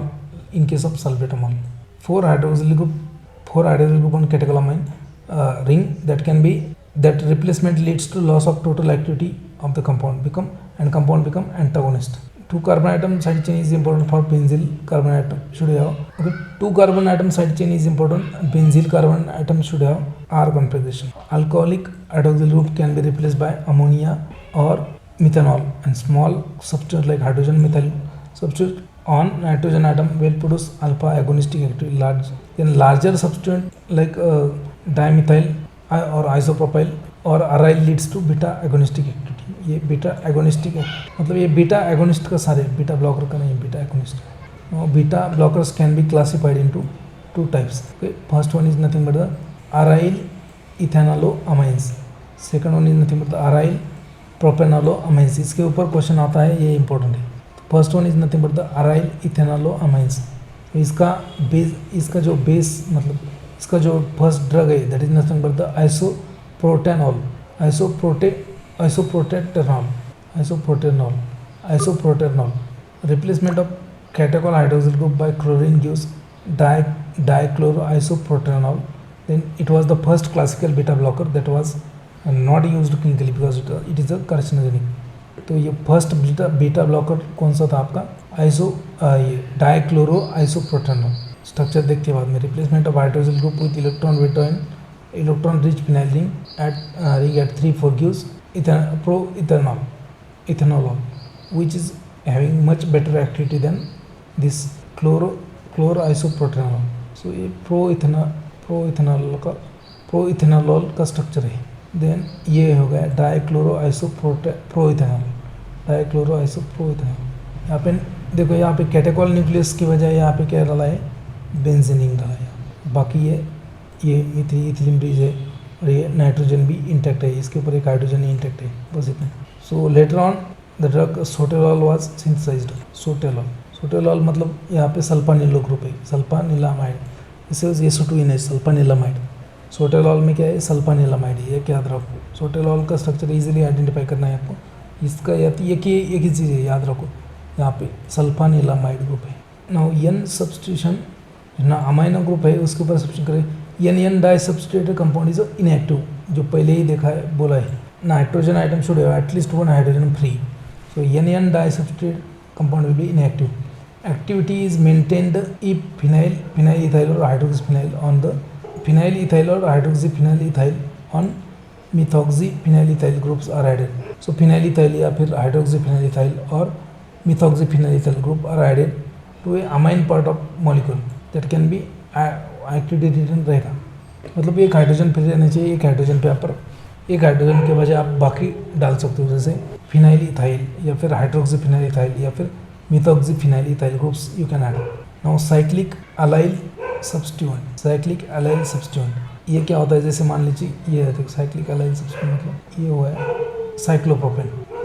in case of salbutamol. 4-hydroxyl group on catecholamine ring that replacement leads to loss of total activity of the compound become antagonist. 2 carbon atom side chain is important for benzyl carbon atom should have. Okay, 2 carbon atom side chain is important. Benzyl carbon atom should have R configuration. Alcoholic hydroxyl group can be replaced by ammonia or methanol, and small substitute like hydrogen methyl substitute on nitrogen atom will produce alpha agonistic activity. Larger substituent like dimethyl or isopropyl और aryl leads to beta agonistic activity. ये beta agonistic मतलब ये beta agonist का सारे beta blocker का नहीं, beta agonist. Beta blockers can be classified into 2 types. First one is nothing but the aryl ethanolamines. Second one is nothing but the aryl propanolamines. इसके ऊपर question आता है, ये important है. First one is nothing but the aryl ethanolamines. इसका जो base मतलब इसका जो फर्स्ट ड्रग है that is nothing but the isoprotanol. Replacement of catechol hydroxyl group by chlorine gives dichloroisoprotanol. Then it was the first classical beta blocker that was not used clinically because it is a carcinogenic. तो ये first beta blocker कौन सा था आपका? डाइक्लोरोआइसोप्रोटानॉल. Structure देखते बाद में replacement of hydroxyl group with electron rich phenyl ring at 3,4 gives proethnolol which is having much better activity than this chloroisoprotanol. So ये proethanol का स्ट्रक्चर है. देन ये हो गया डाइक्लोरोआइसोप्रोएथेनॉल. यहाँ पे देखो, यहाँ पे कैटेकॉल न्यूक्लियस की बजाय यहाँ पे क्या डाला है? बेंजीनिन डाला है. बाकी ये इथिलीन ब्रिज है और ये नाइट्रोजन भी इंटैक्ट है. इसके ऊपर एक हाइड्रोजन इंटैक्ट है, बस इतना. So later on the drug sotalol was synthesised. Sotalol मतलब यहाँ पे सल्फानिलो ग्रुप है, सल्फानिलामाइड. इसे SO2 है, सल्फानिलामाइड. सोटेलॉल में क्या है? सल्फानिलामाइड है. ये क्या याद रखो, सोटेलॉल का स्ट्रक्चर इजीली आइडेंटिफाई करना है आपको. इसका एक ही चीज़ है, याद रखो. यहाँ पे सल्फानिलामाइड ग्रुप है. नाउ N सब्स्टिट्यूशन ना अमाइनो ग्रुप है, उसके ऊपर सब्स्टिट्यूट करें. N di substituted compound is inactive, जो पहले ही देखा है, बोला है. Nitrogen item should have at least 1 hydrogen free. So N di substituted compound will be inactive. Activity is maintained if phenyl ethyl or hydroxyphenyl on the phenyl ethyl or hydroxyphenyl ethyl on methoxyphenyl ethyl groups are added. So phenyl ethyl या फिर hydroxyphenyl ethyl और methoxyphenyl ethyl group are added to a amine part of molecule that can be activity return रहेगा. मतलब एक hydrogen फिर रहना चाहिए, एक हाइड्रोजन पे आप एक हाइड्रोजन के बजाय आप बाकी डाल सकते हो, जैसे फिनाइल इथाइल या फिर हाइड्रोक्सीफिनाइल इथाइल या फिर methoxyphenyl ethyl groups you can add. Now cyclic allyl substituent. ये क्या होता है? जैसे मान लीजिए ये है, साइक्लिक अलाइल सब्स्टिट्यूएंट मतलब ये हुआ है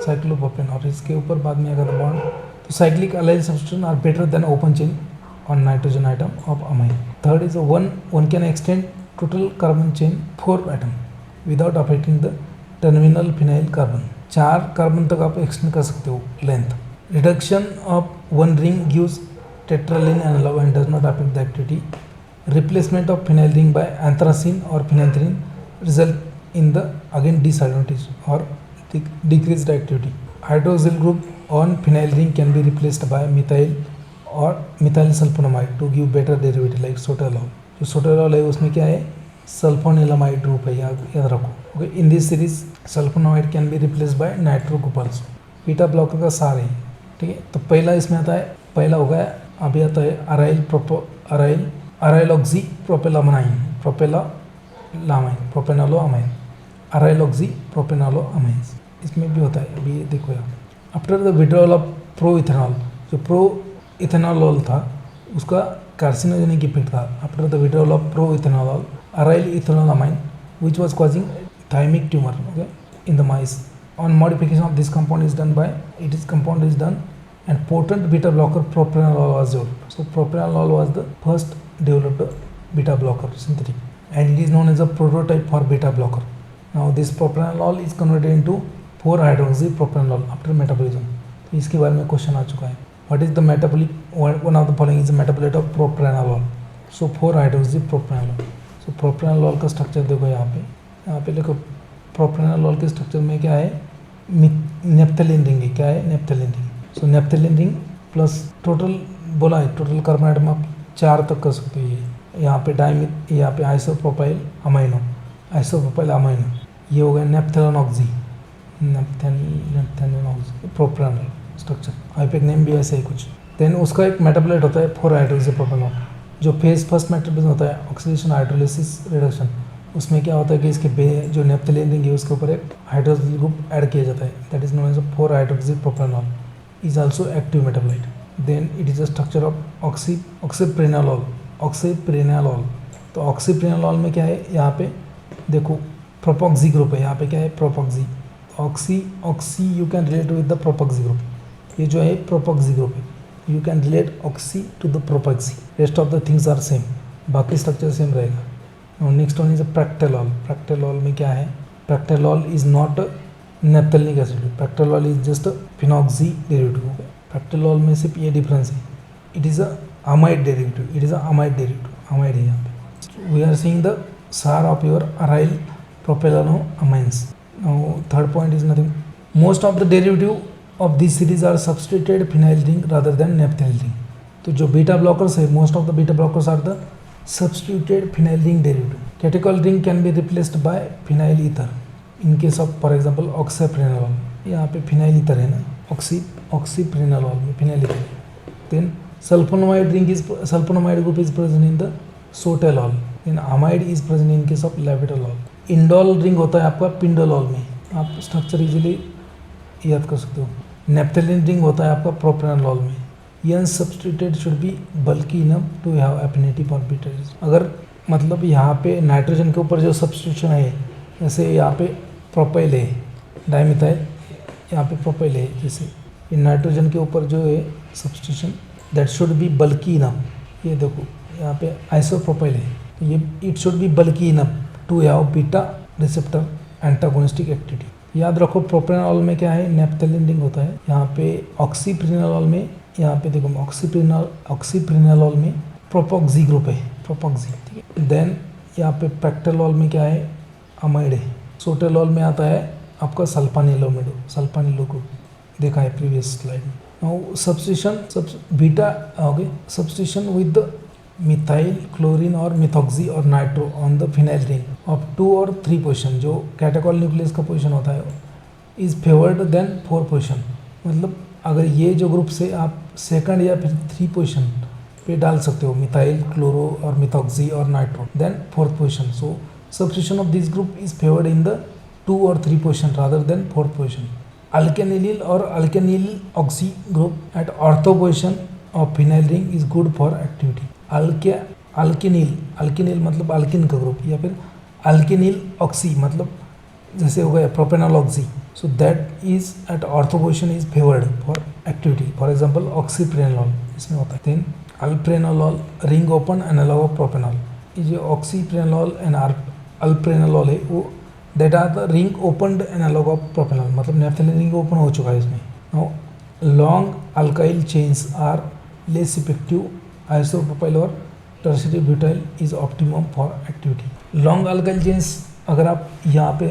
साइक्लोप्रोपेन और इसके ऊपर बाद में अगर बॉन्ड, तो cyclic allyl substituent are better than open chain on nitrogen atom of amine. Third is one can extend total carbon chain 4 atom without affecting the terminal phenyl carbon. 4 carbon तक आप extend कर सकते हो length. Reduction of one ring gives tetraline analog and does not affect the activity. Replacement of phenyl ring by anthracene or phenanthrene result in the again disadvantage or decreased activity. Hydroxyl group on phenyl ring can be replaced by methyl or methyl sulfonamide to give better derivative like sotalol. जो सोटेलॉल है उसमें क्या है? सल्फोनिलामाइड group है, याद रखो. Okay, in this series sulfonamide can be replace by nitro group also. Beta blocker का SAR है, ठीक है. तो पहला इसमें आता है, पहला हो गया अभी आता है अराइलॉक्सी प्रोपेनोलोअमाइन. इसमें भी होता है. अभी ये देखो यहाँ, after the withdrawal of pronethalol, जो प्रोइथेनॉल था उसका कार्सिनोजेनिक इफेक्ट था. After the withdrawal of pronethalol aryl ethanolamine which was causing thymic tumour, okay, in the mice. On modification of this compound is done and potent beta blocker propranolol was developed. So propranolol was the first developed beta blocker synthetic and it is known as a prototype for beta blocker. Now this propranolol is converted into 4-hydroxypropranolol after metabolism. तो इसके बारे में question आ चुका है. What is the metabolic, one of the following is the metabolite of propranolol. So 4 hydroxy propranolol. So propranolol का structure देखो यहाँ पे देखो प्रोप्रानोलॉल के स्ट्रक्चर में क्या है, नेप्थेलिन रिंग है। क्या है? नेप्थेलिन रिंग। सो नेप्थेलिन रिंग प्लस टोटल बोला है, टोटल कार्बन आइटम आप 4 तक कर सकते हो। ये यहाँ पे डाइमिथ, यहाँ पे आइसोप्रोपाइल अमाइनो, आइसोप्रोपाइल अमाइनो, ये हो गया naphthalene oxy, naphthalene oxy propranolol structure. IUPAC name भी ऐसे ही कुछ। देन उसका एक मेटाबोलाइट होता है 4 हाइड्रोक्सी प्रोपेनॉल, जो फेज फर्स्ट मेटाबॉलिज्म होता है ऑक्सीडेशन हाइड्रोलिसिस रिडक्शन। उसमें क्या होता है कि इसके जो नेप्थेलिन रिंग है उसके ऊपर एक हाइड्रोक्सिल ग्रुप ऐड किया जाता है, that is known as 4 hydroxy propanol, is also active metabolite. Then it is a structure of oxprenolol, oxprenolol. तो ऑक्सीप्रेनोलॉल में क्या है, यहाँ पे देखो प्रोपॉक्सी ग्रुप है, यहाँ पे क्या है propoxy, oxy you can relate with the propoxy group. ये जो है प्रोपॉक्सी ग्रुप है, you can relate oxy to the propoxy, rest of the things are same, बाकी स्ट्रक्चर सेम रहेगा। Next one is practolol. Practolol में क्या है, practolol is not naphthalic acid, practolol is just phenoxy derivative. Practolol में सिर्फ ये difference है, it is a amide derivative, it is a amide derivative, amide है यहाँ पे। We are seeing the SAR of your aryl propanoamines. Now third point is nothing. Most of the derivative of this series are substituted phenyl ring rather than naphthalene ring. तो जो beta blockers है, most of the beta blockers are the substituted phenyl ring derivative. Catechol ring can be replaced by phenyl ether. In case of for example oxyprenolol, यहाँ पे phenyl ether है ना, oxyprenolol में phenyl ether. Then sulfonamide ring is sulfonamide group is present in the sotalol. In amide is present in case of labetalol. Indole ring होता है आपका पिंडोलॉल में, आप स्ट्रक्चर इजीली याद कर सकते हो। नेप्थेलिन रिंग होता है आपका प्रोप्रानोलॉल में। N substituted should be bulky enough to have affinity for beta. अगर मतलब यहाँ पे नाइट्रोजन के ऊपर जो सब्सटीट्यूशन है, जैसे यहाँ पे प्रोपाइल है डाइमिथाइल, यहाँ पे प्रोपाइल है, जैसे ये नाइट्रोजन के ऊपर जो है substitution, that should be bulky enough. ये देखो यहाँ पे आइसोप्रोपाइल है, ये it should be bulky enough to have beta receptor antagonistic activity. याद रखो प्रोप्रानोल में क्या है, नेप्थेलिन रिंग होता है। यहाँ पे ऑक्सीप्रेनोलॉल में, यहाँ पे देखो ऑक्सीप्रेनोलॉल में प्रोपॉक्सी ग्रुप है, प्रोपॉक्सी, ठीक है। देन यहाँ पे प्रैक्टेलॉल में क्या है, अमाइड है। सोटेलॉल में आता है आपका सल्फानिलोमिड, सल्फानिलो ग्रुप, देखा है प्रीवियस स्लाइड में। Now substitution beta okay, substitution with methyl chlorine और मिथॉक्सी और nitro on the phenyl ring of 2 और 3 पोजीशन, जो कैटेकॉल न्यूक्लियस का पोजीशन होता है, इज फेवर्ड देन 4 पोजीशन। मतलब अगर ये जो ग्रुप से आप सेकंड या फिर 3 पोजीशन पे डाल सकते हो, मिथाइल क्लोरो और मिथॉक्सी और nitro, then 4th position. So substitution of this group is favoured in the 2 और 3 position rather than 4th position. Alkenyl और alkenyl oxy group at ortho position of phenyl ring is good for activity. Alkenyl मतलब alkyne का ग्रुप, या फिर alkenyl oxy मतलब जैसे हो गया propanol oxy, so that is at ortho position is favoured for activity. For example oxprenolol इसमें होता है। Then alprenolol ring open analogue of propanol. ये जो ऑक्सीप्रेनोलॉल एंड अल्प्रेनोलॉल है वो that are the ring opened analogue of propanol, मतलब naphthalene ring open हो चुका है इसमें। Now long alkyl chains are less effective isopropyl और tertiary butyl is optimum for activity. Long alkyl chains अगर आप यहाँ पे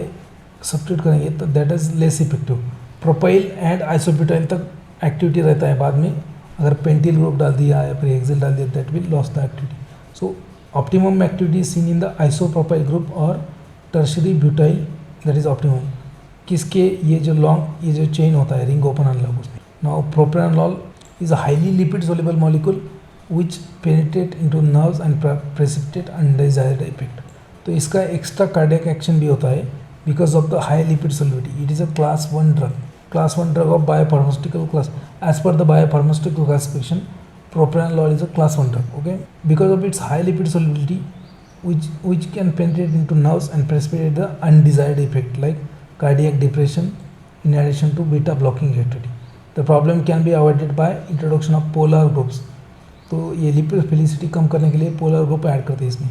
सब्स्टिट्यूट करेंगे तो that is less effective. Propyl and isobutyl तक एक्टिविटी रहता है, बाद में अगर पेंटिल ग्रुप डाल दिया या फिर हेक्सेल डाल दिया that will loss the activity. So optimum activity seen in the isopropyl group और tertiary butyl, that is optimum. किसके, ये जो लॉन्ग ये जो चेन होता है रिंग ओपन अनलॉक उसमें। Now propranolol is a highly lipid soluble molecule which penetrate into nerves and precipitate undesired effect। तो इसका एक्स्ट्रा कार्डियक एक्शन भी होता है because of the high lipid solubility। It is a class 1 drug, class 1 drug of biopharmaceutical class as per the biopharmaceutical classification. Propranolol is a class 1 drug, okay, because of its high lipid solubility which can penetrate into nerves and precipitate the undesired effect like cardiac depression in addition to beta blocking activity। The problem can be avoided by introduction of polar groups। तो ये लिपिडोफिलिसिटी कम करने के लिए polar group add करते हैं इसमें।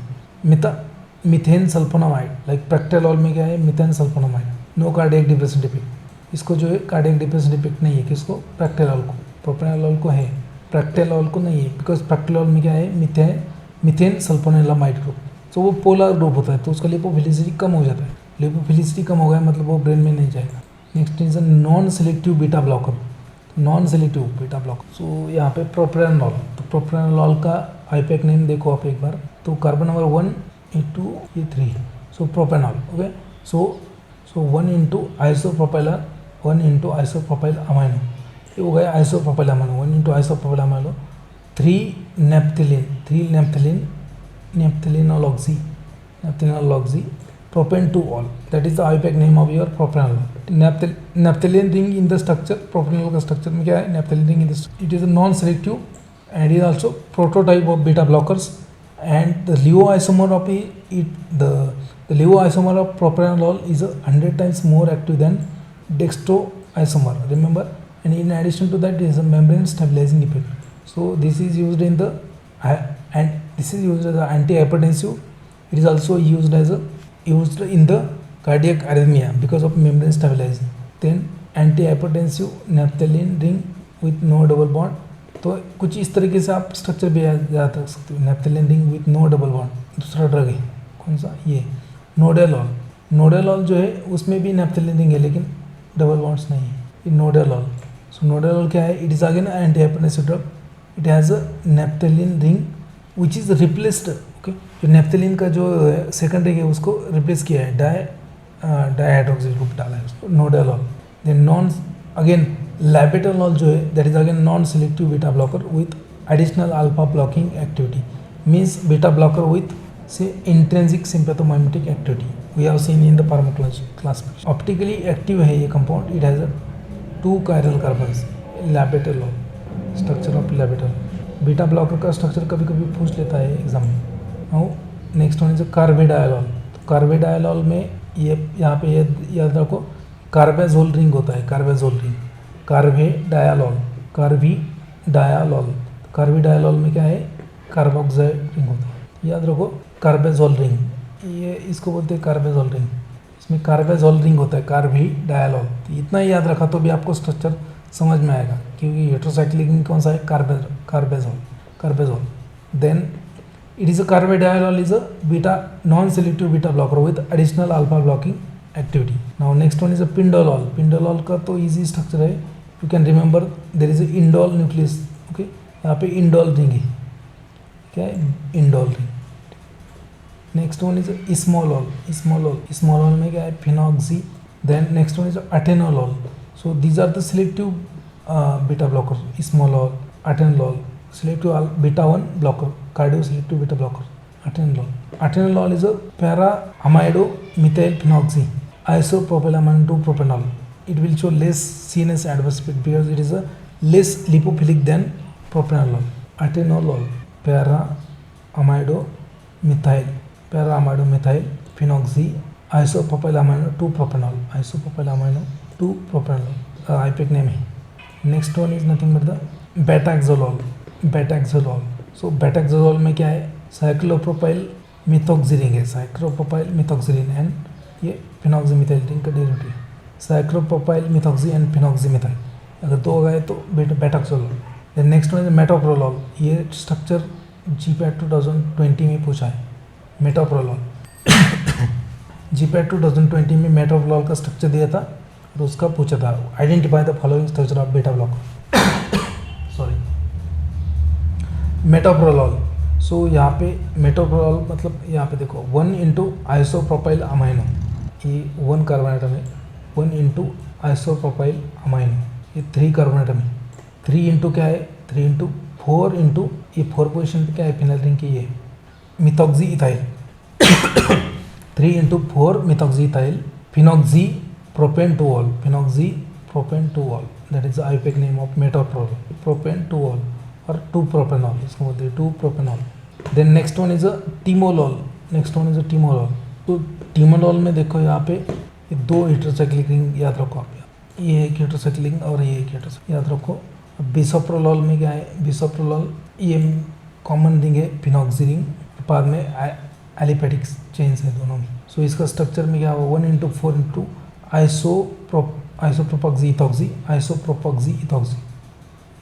Methane sulphonamide like प्रैक्टेलॉल में क्या है, methane sulfonamide, no cardiac depression effect. इसको जो है कार्डियक डिप्रेशन इफेक्ट नहीं है, किसको, प्रैक्टेलॉल को। प्रोपेनॉल को है, प्रैक्टेनॉल को नहीं है, बिकॉज प्रैक्टेनॉल में क्या है, मीथेन सल्फोनेलामाइड ग्रुप, तो वो पोलर ग्रुप होता है, तो उसका लिपोफिलिसिटी कम हो जाता है। लिपोफिलिसिटी कम हो गया मतलब वो ब्रेन में नहीं जाएगा। Next is non selective beta blocker, non selective beta blocker. So यहाँ पे प्रोप्रानोल, तो प्रोप्रानोल का आईपैक नेम देखो आप एक बार, तो कार्बन नंबर 1 2 ये 3, सो प्रोपेनॉल। ओके, सो 1 into isopropyl, 1 into isopropyl amino, ये हो गया isopropyl amino, 1 into isopropyl amino, 3 नेप्थलीनोलॉक्सी, propane to all, that is the IUPAC name of your propanol. Naphthalene ring in the structure, propanol का structure में क्या है, naphthalene ring in the structure, it is a non-selective and is also prototype of beta blockers, and the LEO isomer of the LEO isomer of propranolol is 100 times more active than dextro isomer, remember, and in addition to that, there is a membrane stabilizing effect. So this is used in the and this is used as an antihypertensive. It is also used in the cardiac arrhythmia because of membrane stabilizing. Then antihypertensive naphthalene ring with no double bond. तो कुछ इस तरीके से आप structure भी याद रख सकते हो, naphthalene ring with no double bond. दूसरा ड्रग है कौन सा, ये नोडेलॉल। नोडेलॉल जो है उसमें भी naphthalene ring है लेकिन डबल बॉन्ड्स नहीं है, ये नोडेलॉल। सो नोडेलॉल क्या है, it is again antihypertensive drug, it has a naphthalene ring which is replaced. Okay, जो नेप्थलीन का जो सेकंड रिंग है उसको रिप्लेस किया है, डाइहाइड्रोक्सिल ग्रुप डाला है उसको, nadolol. Then non again labetalol जो है that is again non selective beta blocker with additional alpha blocking activity, means beta blocker with से intrinsic sympathomimetic activity we have seen in the pharmacology classification. Optically active है ये compound, it has 2 chiral carbons, labetalol, structure of labetalol. Beta blocker का structure कभी कभी पूछ लेता है exam में। Now next one is carvedilol. तो कार्बेडायलॉल में ये यहाँ पे याद रखो कार्बेजोल रिंग होता है, कार्बेजोल रिंग, कार्बेडायलॉल, कार्बेडायलॉल में क्या है, कार्बोक्साइड रिंग होता है, याद रखो कार्बेजोल रिंग, ये इसको बोलते हैं कार्बेजोल रिंग, इसमें कार्बेजोल रिंग होता है, कार्बेडायलॉल। तो इतना ही याद रखा तो भी आपको स्ट्रक्चर समझ में आएगा, क्योंकि हेटेरोसाइक्लिक रिंग कौन सा है, carbazole. Then it is a carvedilol is a beta non selective beta blocker with additional alpha blocking activity. Now next one is a pindolol. Pindolol का तो इजी स्ट्रक्चर है, you can remember there is a indole nucleus. Okay, यहाँ पे indole ring है, क्या है, indole ring. Next one is esmolol में क्या है, phenoxy. Then next one is atenolol. So these are the selective beta blocker, esmolol, atenolol, selective beta 1 blocker, cardio selective beta blocker, atenolol. Atenolol is a para amido methyl phenoxy isopropylamine 2 propanol. It will show less CNS adverse effect because it is a less lipophilic than propranolol. Atenolol, para amido methyl phenoxy isopropylamine 2 propanol, isopropylamine 2 propanol, IPEC name है. Next one is nothing but the betaxolol. So betaxolol में क्या है, cyclopropyl methoxylin है, cyclopropyl methoxylin and ये phenoxymethyl ring का derivative, cyclopropyl methoxy and phenoxymethyl, अगर 2 हो गए तो betaxolol. Then next one is metoprolol, ये स्ट्रक्चर जीपैट 2020 में पूछा है, मेटोप्रोलॉल। जीपैट 2020 में मेटोप्रोलॉल का स्ट्रक्चर दिया था और उसका पूछा था, identify the following structure of beta blocker, sorry metoprolol. So यहाँ पे मेटोप्रोलॉल मतलब यहाँ पे देखो 1 इंटू आइसोप्रोपाइल अमाइनो, ये 1 कार्बन आइटम है, 1 इंटू आइसोप्रोपाइल अमाइनो, ये 3 कार्बन आइटम है, 3 इंटू क्या है, 3 इंटू 4 इंटू ये 4 पोजिशन पे क्या है, फिनाइल रिंग की ये methoxy ethyl, 3 into 4 methoxy ethyl, phenoxy propane two ol, that is the IUPAC name of metoprolol, propane two ol और 2 प्रोपेनॉल, इसको बोलते हैं 2 propanol. Then next one is a timolol, तो टीमोलॉल में देखो यहाँ पे ये 2 हेटेरोसाइक्लिक रिंग याद रखो आप, ये एक हेटेरोसाइक्लिक और ये एक हेटेरोसाइक्लिक याद रखो। बिसोप्रोलॉल में क्या है, बिसोप्रोलॉल ये कॉमन रिंग है, फिनॉक्सी रिंग, बाद में एलिफेटिक चेन्स है दोनों में। सो इसका स्ट्रक्चर में क्या होगा, 1 इंटू 4 इंटू आइसोप्रोपॉक्सी इथॉक्सी,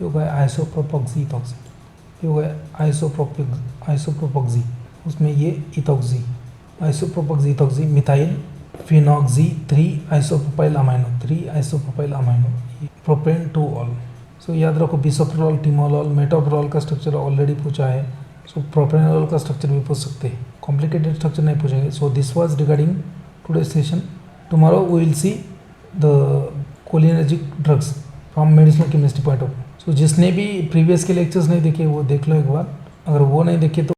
ये हो गया आइसोप्रोपोक्सी इथॉक्सी, ये हो गया आइसोप्रोपोक्सी, उसमें ये ethoxy, isopropoxy ethoxy, methyl phenoxy 3 isopropyl amino, 3 isopropyl amino, propane 2 ol. So याद रखो बिसोप्रोल, टिमोलॉल, मेटोप्रोल का स्ट्रक्चर ऑलरेडी पूछा है, सो प्रोपेनॉल का स्ट्रक्चर भी पूछ सकते हैं, कॉम्प्लिकेटेड स्ट्रक्चर नहीं पूछेंगे। So this was regarding today session. Tomorrow we will see the cholinergic drugs from medicinal chemistry point of view. So जिसने भी प्रीवियस के लेक्चर्स नहीं देखे वो देख लो एक बार, अगर वो नहीं देखे तो